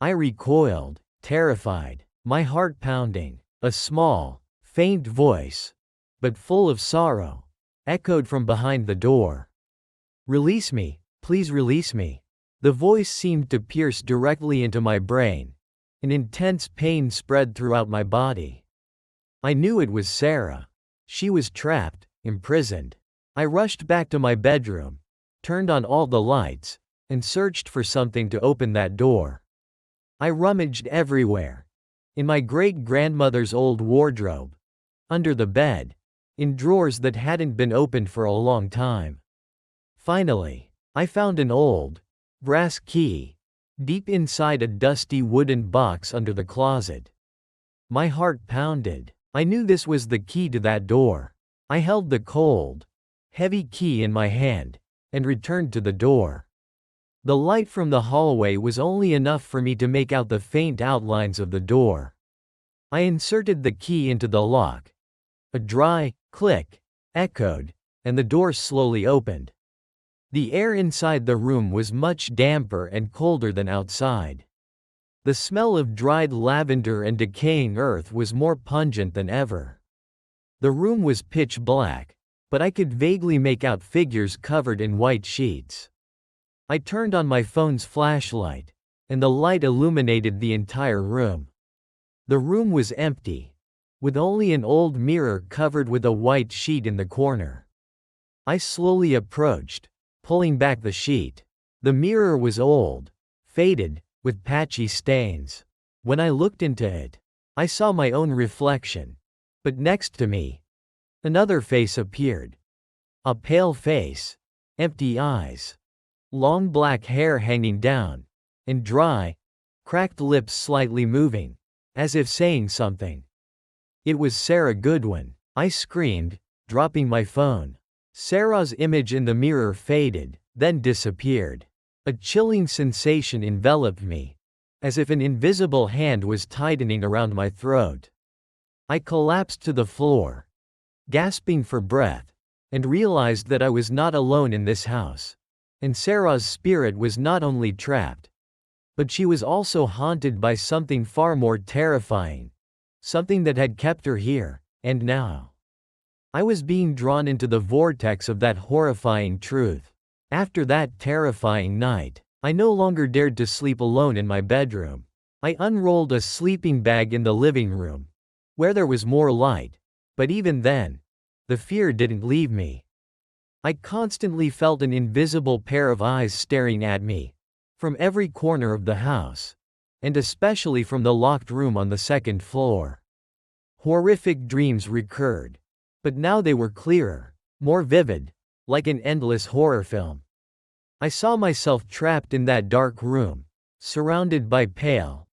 I recoiled, terrified, my heart pounding. A small, faint voice, but full of sorrow, echoed from behind the door. "Release me, please release me." The voice seemed to pierce directly into my brain. An intense pain spread throughout my body. I knew it was Sarah. She was trapped, imprisoned. I rushed back to my bedroom, turned on all the lights, and searched for something to open that door. I rummaged everywhere. In my great-grandmother's old wardrobe, under the bed, in drawers that hadn't been opened for a long time. Finally, I found an old, brass key, deep inside a dusty wooden box under the closet. My heart pounded. I knew this was the key to that door. I held the cold, heavy key in my hand, and returned to the door. The light from the hallway was only enough for me to make out the faint outlines of the door. I inserted the key into the lock. A dry click echoed, and the door slowly opened. The air inside the room was much damper and colder than outside. The smell of dried lavender and decaying earth was more pungent than ever. The room was pitch black, but I could vaguely make out figures covered in white sheets. I turned on my phone's flashlight, and the light illuminated the entire room. The room was empty, with only an old mirror covered with a white sheet in the corner. I slowly approached, pulling back the sheet. The mirror was old, faded, with patchy stains. When I looked into it, I saw my own reflection. But next to me, another face appeared. A pale face, empty eyes, long black hair hanging down, and dry, cracked lips slightly moving, as if saying something. It was Sarah Goodwin. I screamed, dropping my phone. Sarah's image in the mirror faded, then disappeared. A chilling sensation enveloped me, as if an invisible hand was tightening around my throat. I collapsed to the floor, gasping for breath, and realized that I was not alone in this house. And Sarah's spirit was not only trapped, but she was also haunted by something far more terrifying, something that had kept her here, and now I was being drawn into the vortex of that horrifying truth. After that terrifying night, I no longer dared to sleep alone in my bedroom. I unrolled a sleeping bag in the living room, where there was more light, but even then, the fear didn't leave me. I constantly felt an invisible pair of eyes staring at me, from every corner of the house, and especially from the locked room on the second floor. Horrific dreams recurred, but now they were clearer, more vivid, like an endless horror film. I saw myself trapped in that dark room, surrounded by pale,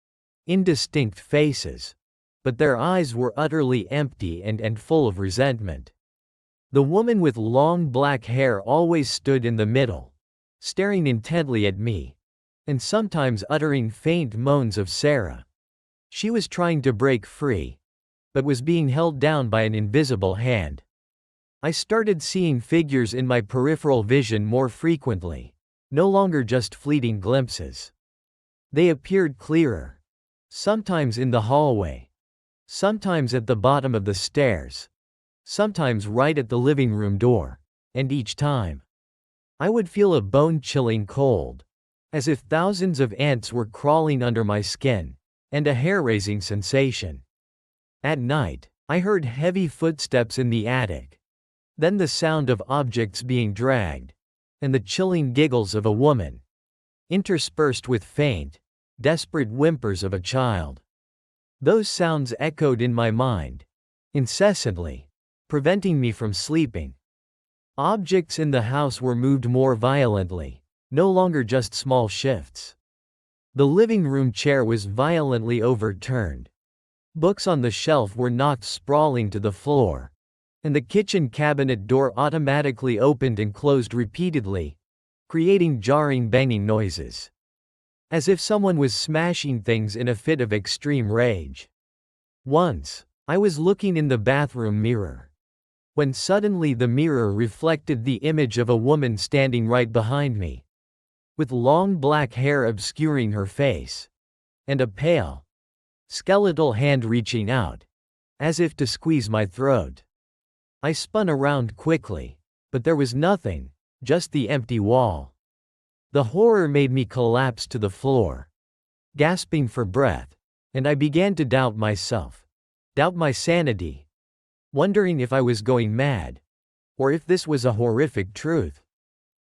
indistinct faces, but their eyes were utterly empty and full of resentment. The woman with long black hair always stood in the middle, staring intently at me, and sometimes uttering faint moans of Sarah. She was trying to break free, but was being held down by an invisible hand. I started seeing figures in my peripheral vision more frequently, no longer just fleeting glimpses. They appeared clearer, sometimes in the hallway, sometimes at the bottom of the stairs, sometimes right at the living room door, and each time, I would feel a bone-chilling cold, as if thousands of ants were crawling under my skin, and a hair-raising sensation. At night, I heard heavy footsteps in the attic, then the sound of objects being dragged, and the chilling giggles of a woman, interspersed with faint, desperate whimpers of a child. Those sounds echoed in my mind, incessantly, preventing me from sleeping. Objects in the house were moved more violently, no longer just small shifts. The living room chair was violently overturned. Books on the shelf were knocked sprawling to the floor, and the kitchen cabinet door automatically opened and closed repeatedly, creating jarring banging noises, as if someone was smashing things in a fit of extreme rage. Once, I was looking in the bathroom mirror, when suddenly the mirror reflected the image of a woman standing right behind me, with long black hair obscuring her face, and a pale, skeletal hand reaching out, as if to squeeze my throat. I spun around quickly, but there was nothing, just the empty wall. The horror made me collapse to the floor, gasping for breath, and I began to doubt myself, doubt my sanity, wondering if I was going mad, or if this was a horrific truth.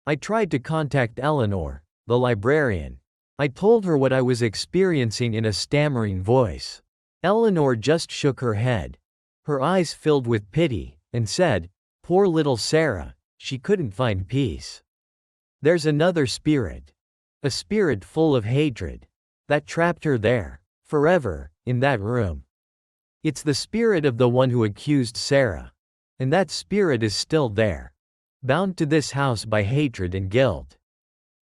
I tried to contact Eleanor, the librarian. I told her what I was experiencing in a stammering voice. Eleanor just shook her head, her eyes filled with pity, and said, "Poor little Sarah, she couldn't find peace. There's another spirit, a spirit full of hatred, that trapped her there, forever, in that room. It's the spirit of the one who accused Sarah, and that spirit is still there, bound to this house by hatred and guilt."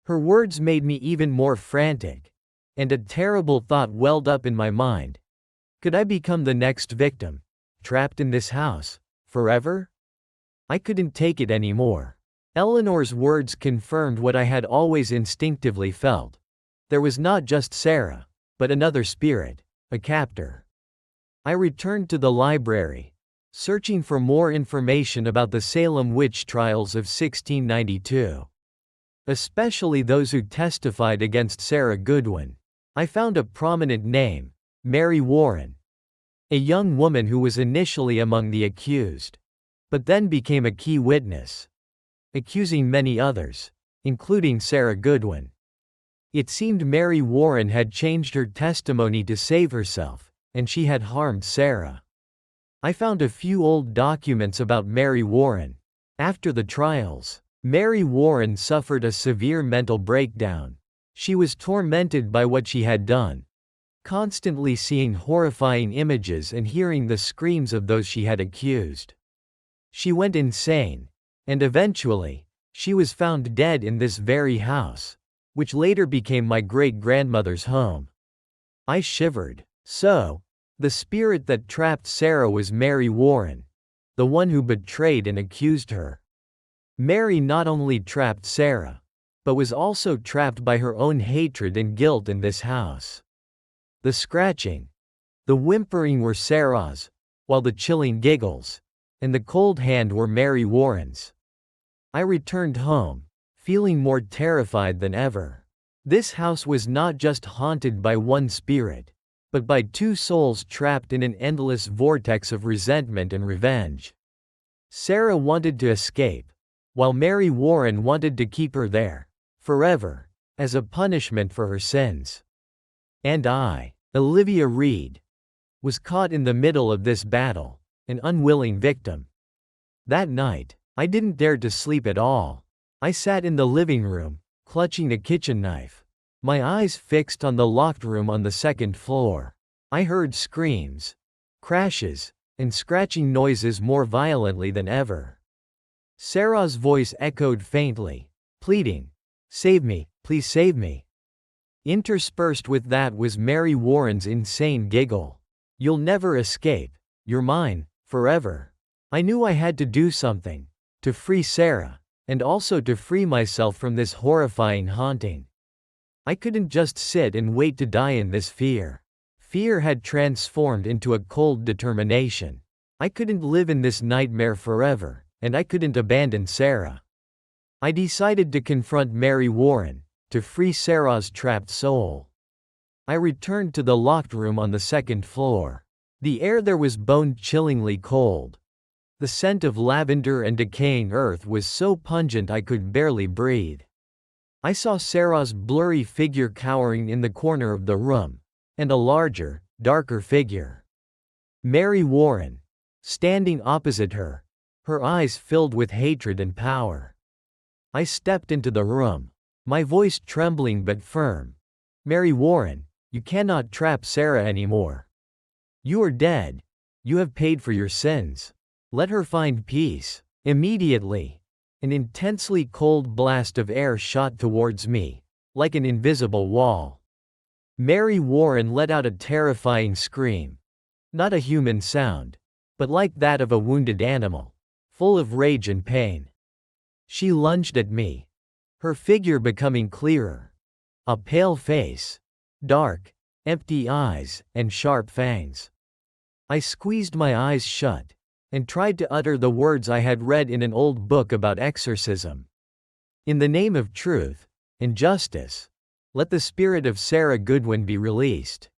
Her words made me even more frantic, and a terrible thought welled up in my mind. Could I become the next victim, trapped in this house, forever? I couldn't take it anymore. Eleanor's words confirmed what I had always instinctively felt. There was not just Sarah, but another spirit, a captor. I returned to the library, searching for more information about the Salem witch trials of 1692. Especially those who testified against Sarah Goodwin. I found a prominent name, Mary Warren, a young woman who was initially among the accused, but then became a key witness, accusing many others, including Sarah Goodwin. It seemed Mary Warren had changed her testimony to save herself, and she had harmed Sarah. I found a few old documents about Mary Warren. After the trials, Mary Warren suffered a severe mental breakdown. She was tormented by what she had done, constantly seeing horrifying images and hearing the screams of those she had accused. She went insane, and eventually, she was found dead in this very house, which later became my great-grandmother's home. I shivered. So, the spirit that trapped Sarah was Mary Warren, the one who betrayed and accused her. Mary not only trapped Sarah, but was also trapped by her own hatred and guilt in this house. The scratching, the whimpering were Sarah's, while the chilling giggles and the cold hand were Mary Warren's. I returned home, feeling more terrified than ever. This house was not just haunted by one spirit, but by two souls trapped in an endless vortex of resentment and revenge. Sarah wanted to escape, while Mary Warren wanted to keep her there, forever, as a punishment for her sins. And I, Olivia Reed, was caught in the middle of this battle, an unwilling victim. That night, I didn't dare to sleep at all. I sat in the living room, clutching a kitchen knife, my eyes fixed on the locked room on the second floor. I heard screams, crashes, and scratching noises more violently than ever. Sarah's voice echoed faintly, pleading, "Save me, please save me." Interspersed with that was Mary Warren's insane giggle. "You'll never escape. You're mine, forever." I knew I had to do something, to free Sarah, and also to free myself from this horrifying haunting. I couldn't just sit and wait to die in this fear. Fear had transformed into a cold determination. I couldn't live in this nightmare forever, and I couldn't abandon Sarah. I decided to confront Mary Warren, to free Sarah's trapped soul. I returned to the locked room on the second floor. The air there was bone-chillingly cold. The scent of lavender and decaying earth was so pungent I could barely breathe. I saw Sarah's blurry figure cowering in the corner of the room, and a larger, darker figure. Mary Warren, standing opposite her, her eyes filled with hatred and power. I stepped into the room, my voice trembling but firm. "Mary Warren, you cannot trap Sarah anymore. You are dead. You have paid for your sins. Let her find peace." Immediately, an intensely cold blast of air shot towards me, like an invisible wall. Mary Warren let out a terrifying scream. Not a human sound, but like that of a wounded animal, full of rage and pain. She lunged at me, her figure becoming clearer. A pale face, dark, empty eyes, and sharp fangs. I squeezed my eyes shut, and tried to utter the words I had read in an old book about exorcism. "In the name of truth and justice, let the spirit of Sarah Goodwin be released.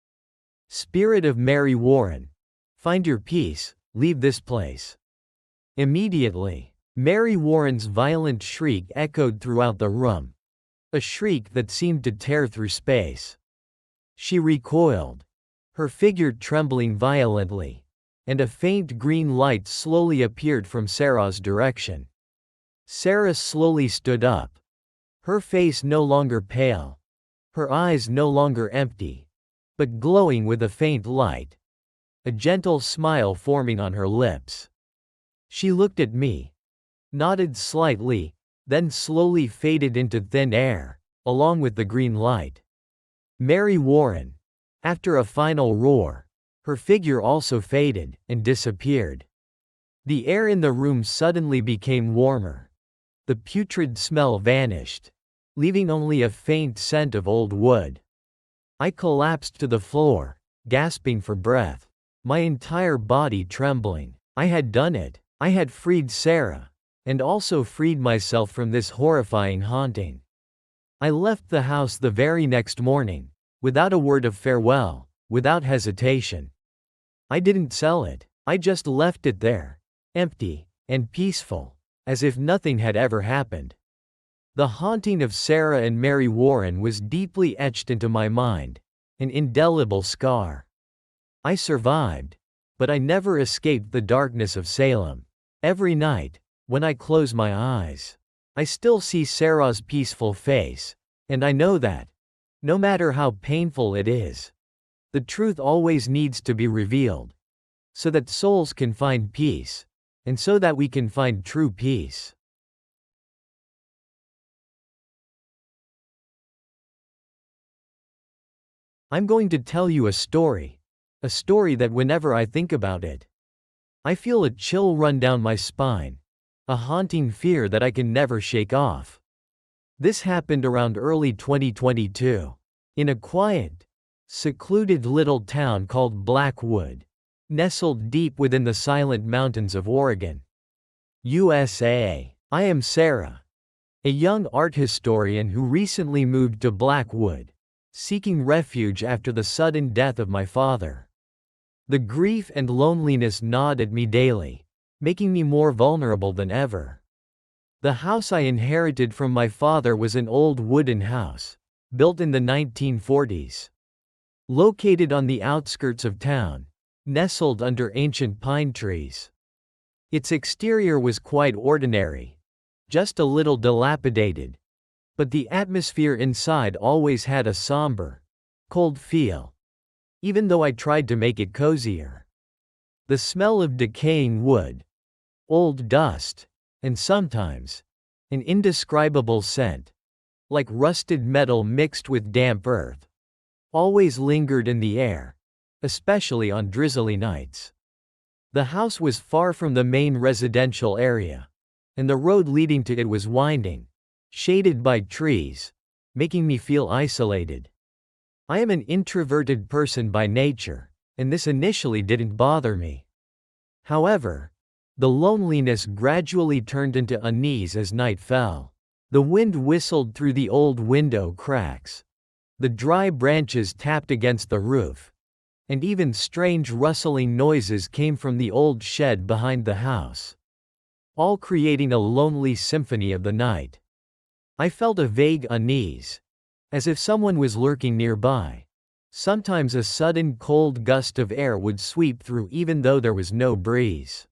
Spirit of Mary Warren, find your peace, leave this place." Immediately, Mary Warren's violent shriek echoed throughout the room, a shriek that seemed to tear through space. She recoiled, her figure trembling violently, and a faint green light slowly appeared from Sarah's direction. Sarah slowly stood up, her face no longer pale, her eyes no longer empty, but glowing with a faint light, a gentle smile forming on her lips. She looked at me, nodded slightly, then slowly faded into thin air, along with the green light. Mary Warren, after a final roar, her figure also faded and disappeared. The air in the room suddenly became warmer. The putrid smell vanished, leaving only a faint scent of old wood. I collapsed to the floor, gasping for breath, my entire body trembling. I had done it. I had freed Sarah. And also freed myself from this horrifying haunting. I left the house the very next morning, without a word of farewell, without hesitation. I didn't sell it. I just left it there, empty and peaceful, as if nothing had ever happened. The haunting of Sarah and Mary Warren was deeply etched into my mind, an indelible scar. I survived, but I never escaped the darkness of Salem. Every night, when I close my eyes, I still see Sarah's peaceful face, and I know that, no matter how painful it is, the truth always needs to be revealed, so that souls can find peace, and so that we can find true peace. I'm going to tell you a story that whenever I think about it, I feel a chill run down my spine, a haunting fear that I can never shake off. This happened around early 2022, in a quiet, secluded little town called Blackwood, nestled deep within the silent mountains of Oregon, USA. I am Sarah, a young art historian who recently moved to Blackwood, seeking refuge after the sudden death of my father. The grief and loneliness gnawed at me daily, making me more vulnerable than ever. The house I inherited from my father was an old wooden house, built in the 1940s. Located on the outskirts of town, nestled under ancient pine trees. Its exterior was quite ordinary, just a little dilapidated, but the atmosphere inside always had a somber, cold feel, even though I tried to make it cozier. The smell of decaying wood, old dust, and sometimes an indescribable scent, like rusted metal mixed with damp earth, always lingered in the air, especially on drizzly nights. The house was far from the main residential area, and the road leading to it was winding, shaded by trees, making me feel isolated. I am an introverted person by nature, and this initially didn't bother me. However, the loneliness gradually turned into unease as night fell. The wind whistled through the old window cracks. The dry branches tapped against the roof. And even strange rustling noises came from the old shed behind the house, all creating a lonely symphony of the night. I felt a vague unease, as if someone was lurking nearby. Sometimes a sudden cold gust of air would sweep through even though there was no breeze.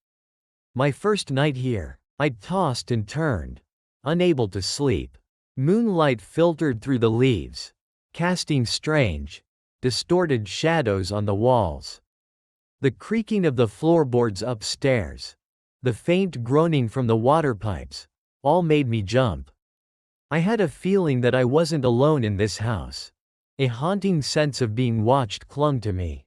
My first night here, I tossed and turned, unable to sleep. Moonlight filtered through the leaves, casting strange, distorted shadows on the walls. The creaking of the floorboards upstairs, the faint groaning from the water pipes, all made me jump. I had a feeling that I wasn't alone in this house. A haunting sense of being watched clung to me.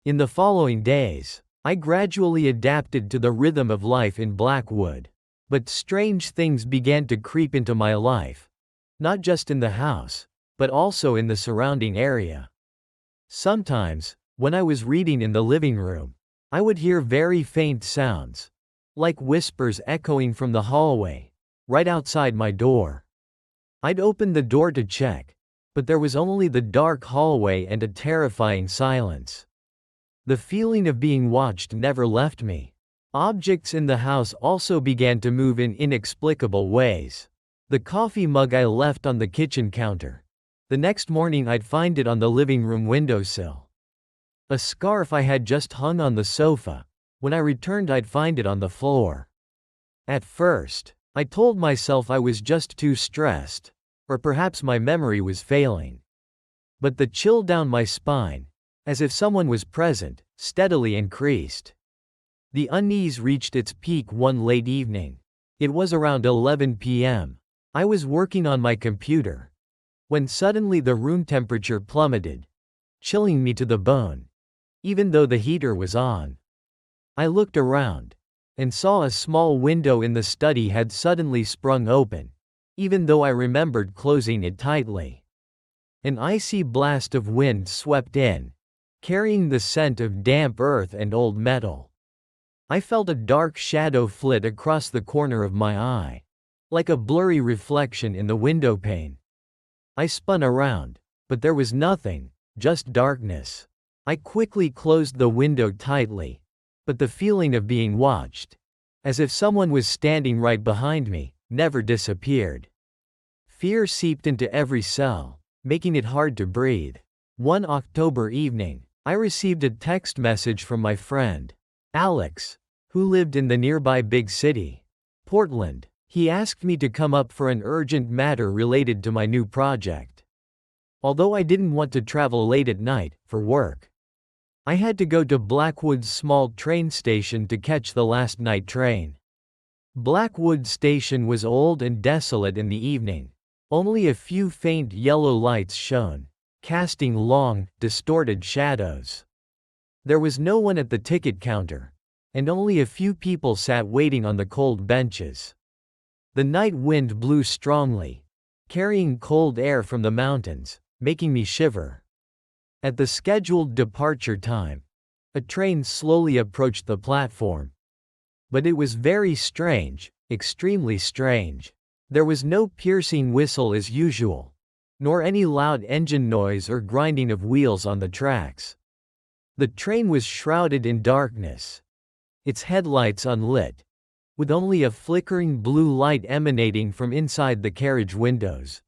In the following days, I gradually adapted to the rhythm of life in Blackwood. But strange things began to creep into my life. Not just in the house, but also in the surrounding area. Sometimes, when I was reading in the living room, I would hear very faint sounds, like whispers echoing from the hallway, right outside my door. I'd open the door to check, but there was only the dark hallway and a terrifying silence. The feeling of being watched never left me. Objects in the house also began to move in inexplicable ways. The coffee mug I left on the kitchen counter. The next morning I'd find it on the living room windowsill. A scarf I had just hung on the sofa. When I returned I'd find it on the floor. At first, I told myself I was just too stressed, or perhaps my memory was failing. But the chill down my spine, as if someone was present, steadily increased. The unease reached its peak one late evening. It was around 11 p.m. I was working on my computer, when suddenly the room temperature plummeted, chilling me to the bone, even though the heater was on. I looked around, and saw a small window in the study had suddenly sprung open, even though I remembered closing it tightly. An icy blast of wind swept in, carrying the scent of damp earth and old metal. I felt a dark shadow flit across the corner of my eye, like a blurry reflection in the window pane. I spun around, but there was nothing, just darkness. I quickly closed the window tightly, but the feeling of being watched, as if someone was standing right behind me, never disappeared. Fear seeped into every cell, making it hard to breathe. One October evening, I received a text message from my friend, Alex, who lived in the nearby big city, Portland. He asked me to come up for an urgent matter related to my new project. Although I didn't want to travel late at night, for work, I had to go to Blackwood's small train station to catch the last night train. Blackwood Station was old and desolate in the evening. Only a few faint yellow lights shone, casting long, distorted shadows. There was no one at the ticket counter, and only a few people sat waiting on the cold benches. The night wind blew strongly, carrying cold air from the mountains, making me shiver. At the scheduled departure time, a train slowly approached the platform. But it was very strange, extremely strange. There was no piercing whistle as usual, nor any loud engine noise or grinding of wheels on the tracks. The train was shrouded in darkness, its headlights unlit, with only a flickering blue light emanating from inside the carriage windows.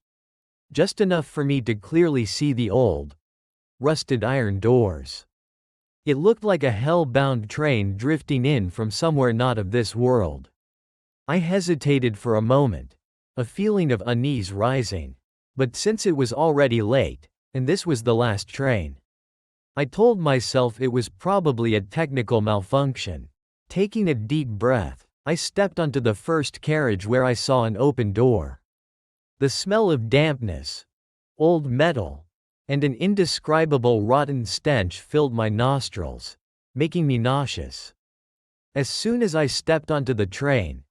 Just enough for me to clearly see the old, rusted iron doors. It looked like a hell-bound train drifting in from somewhere not of this world. I hesitated for a moment, a feeling of unease rising. But since it was already late, and this was the last train, I told myself it was probably a technical malfunction. Taking a deep breath, I stepped onto the first carriage where I saw an open door. The smell of dampness, old metal, and an indescribable rotten stench filled my nostrils, making me nauseous. As soon as I stepped onto the train,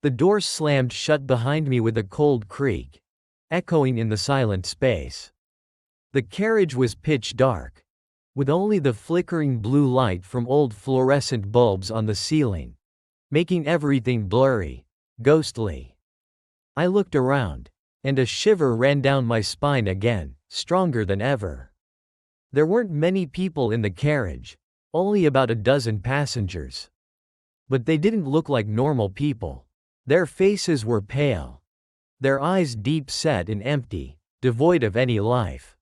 the door slammed shut behind me with a cold creak, echoing in the silent space. The carriage was pitch dark, with only the flickering blue light from old fluorescent bulbs on the ceiling, making everything blurry, ghostly. I looked around, and a shiver ran down my spine again, stronger than ever. There weren't many people in the carriage, only about a dozen passengers. But they didn't look like normal people. Their faces were pale, their eyes deep-set and empty, devoid of any life.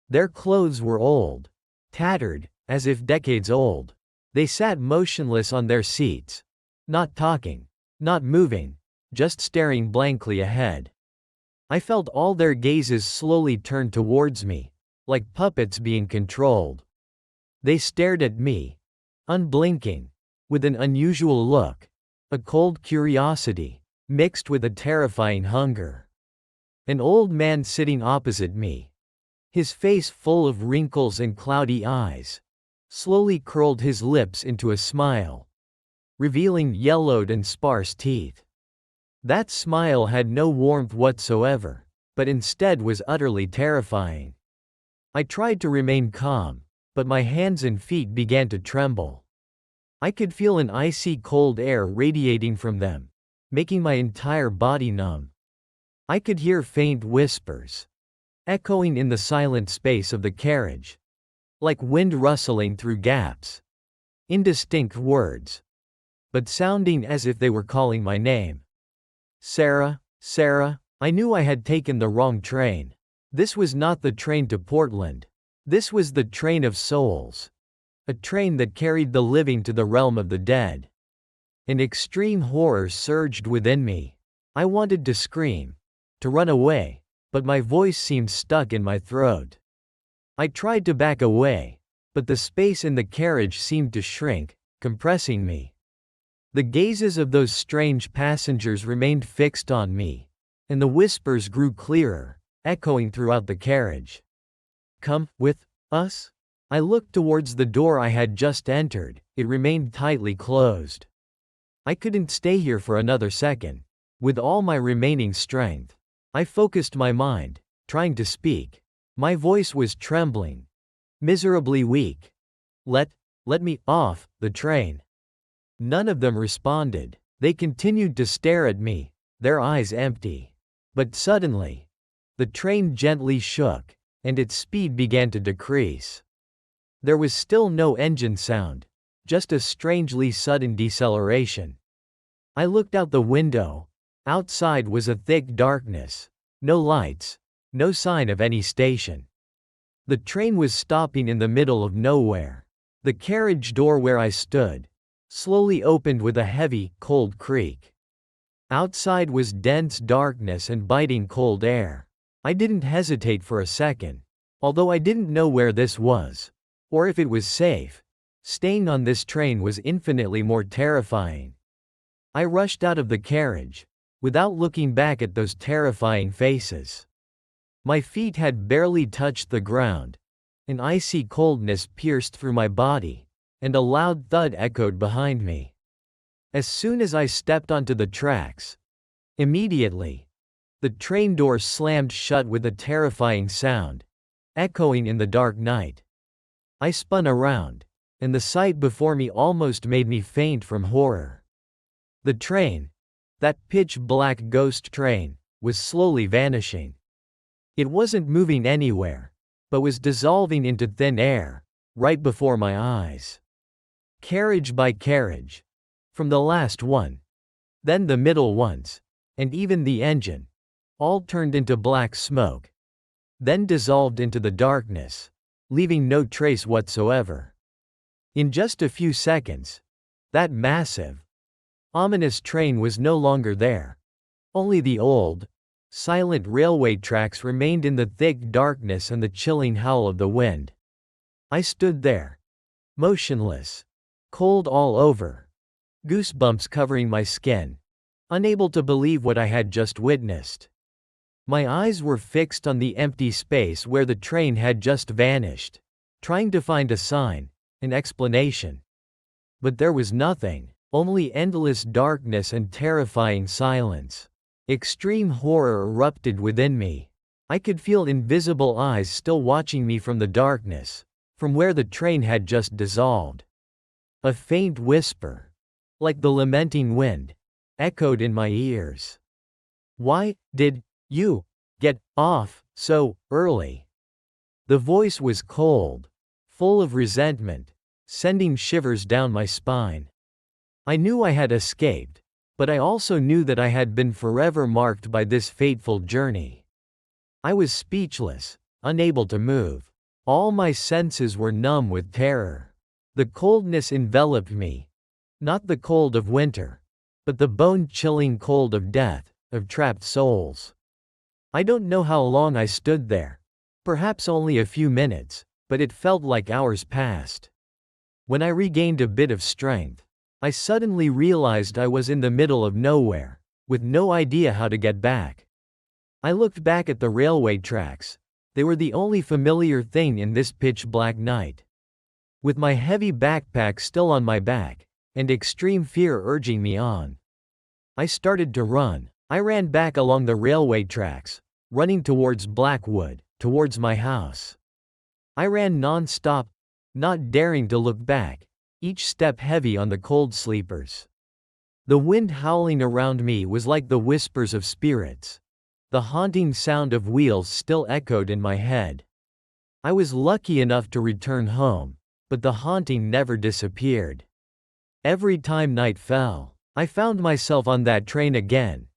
Their clothes were old, tattered, as if decades old. They sat motionless on their seats, not talking, not moving, just staring blankly ahead. I felt all their gazes slowly turn towards me, like puppets being controlled. They stared at me, unblinking, with an unusual look, a cold curiosity, mixed with a terrifying hunger. An old man sitting opposite me, his face full of wrinkles and cloudy eyes, slowly curled his lips into a smile, revealing yellowed and sparse teeth. That smile had no warmth whatsoever, but instead was utterly terrifying. I tried to remain calm, but my hands and feet began to tremble. I could feel an icy cold air radiating from them, making my entire body numb. I could hear faint whispers, echoing in the silent space of the carriage, like wind rustling through gaps. Indistinct words, but sounding as if they were calling my name. Sarah, Sarah. I knew I had taken the wrong train. This was not the train to Portland. This was the train of souls. A train that carried the living to the realm of the dead. An extreme horror surged within me. I wanted to scream, to run away, but my voice seemed stuck in my throat. I tried to back away, but the space in the carriage seemed to shrink, compressing me. The gazes of those strange passengers remained fixed on me, and the whispers grew clearer, echoing throughout the carriage. Come with us? I looked towards the door I had just entered. It remained tightly closed. I couldn't stay here for another second. With all my remaining strength, I focused my mind, trying to speak. My voice was trembling, miserably weak. Let me off the train. None of them responded. They continued to stare at me, their eyes empty. But suddenly, the train gently shook, and its speed began to decrease. There was still no engine sound, just a strangely sudden deceleration. I looked out the window. Outside was a thick darkness. No lights, no sign of any station. The train was stopping in the middle of nowhere. The carriage door where I stood slowly opened with a heavy, cold creak. Outside was dense darkness and biting cold air. I didn't hesitate for a second. Although I didn't know where this was, or if it was safe, staying on this train was infinitely more terrifying. I rushed out of the carriage, without looking back at those terrifying faces. My feet had barely touched the ground. An icy coldness pierced through my body, and a loud thud echoed behind me. As soon as I stepped onto the tracks, immediately, the train door slammed shut with a terrifying sound, echoing in the dark night. I spun around, and the sight before me almost made me faint from horror. The train, that pitch-black ghost train, was slowly vanishing. It wasn't moving anywhere, but was dissolving into thin air, right before my eyes. Carriage by carriage, from the last one, then the middle ones, and even the engine, all turned into black smoke, then dissolved into the darkness, leaving no trace whatsoever. In just a few seconds, that massive, ominous train was no longer there. Only the old, silent railway tracks remained in the thick darkness and the chilling howl of the wind. I stood there, motionless, cold all over, goosebumps covering my skin, unable to believe what I had just witnessed. My eyes were fixed on the empty space where the train had just vanished, trying to find a sign, an explanation. But there was nothing, only endless darkness and terrifying silence. Extreme horror erupted within me. I could feel invisible eyes still watching me from the darkness, from where the train had just dissolved. A faint whisper, like the lamenting wind, echoed in my ears. "Why did you get off so early?" The voice was cold, full of resentment, sending shivers down my spine. I knew I had escaped, but I also knew that I had been forever marked by this fateful journey. I was speechless, unable to move. All my senses were numb with terror. The coldness enveloped me. Not the cold of winter, but the bone-chilling cold of death, of trapped souls. I don't know how long I stood there. Perhaps only a few minutes, but it felt like hours passed. When I regained a bit of strength, I suddenly realized I was in the middle of nowhere, with no idea how to get back. I looked back at the railway tracks. They were the only familiar thing in this pitch-black night. With my heavy backpack still on my back, and extreme fear urging me on, I started to run. I ran back along the railway tracks, running towards Blackwood, towards my house. I ran non-stop, not daring to look back, each step heavy on the cold sleepers. The wind howling around me was like the whispers of spirits. The haunting sound of wheels still echoed in my head. I was lucky enough to return home, but the haunting never disappeared. Every time night fell, I found myself on that train again,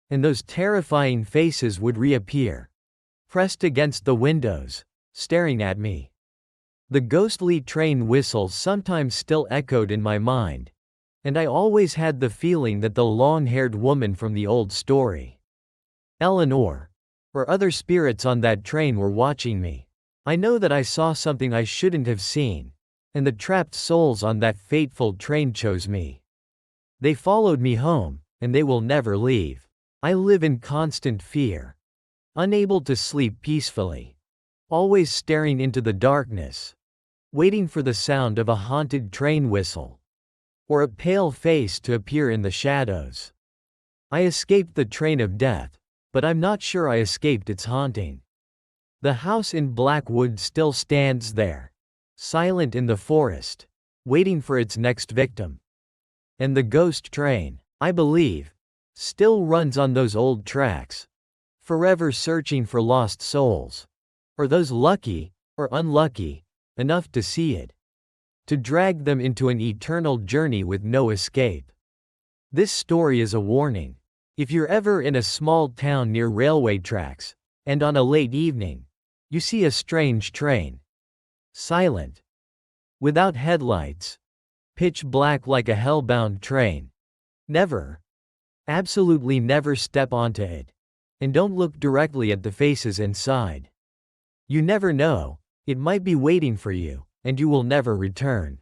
and those terrifying faces would reappear, pressed against the windows, staring at me. The ghostly train whistle sometimes still echoed in my mind, and I always had the feeling that the long-haired woman from the old story, Eleanor, or other spirits on that train were watching me. I know that I saw something I shouldn't have seen, and the trapped souls on that fateful train chose me. They followed me home, and they will never leave. I live in constant fear, unable to sleep peacefully, always staring into the darkness, waiting for the sound of a haunted train whistle, or a pale face to appear in the shadows. I escaped the train of death, but I'm not sure I escaped its haunting. The house in Blackwood still stands there, silent in the forest, waiting for its next victim. And the ghost train, I believe, still runs on those old tracks, forever searching for lost souls. Or those lucky, or unlucky, enough to see it, to drag them into an eternal journey with no escape. This story is a warning. If you're ever in a small town near railway tracks, and on a late evening, you see a strange train, silent, without headlights, pitch black like a hellbound train, never, absolutely never step onto it, and don't look directly at the faces inside. You never know, it might be waiting for you, and you will never return.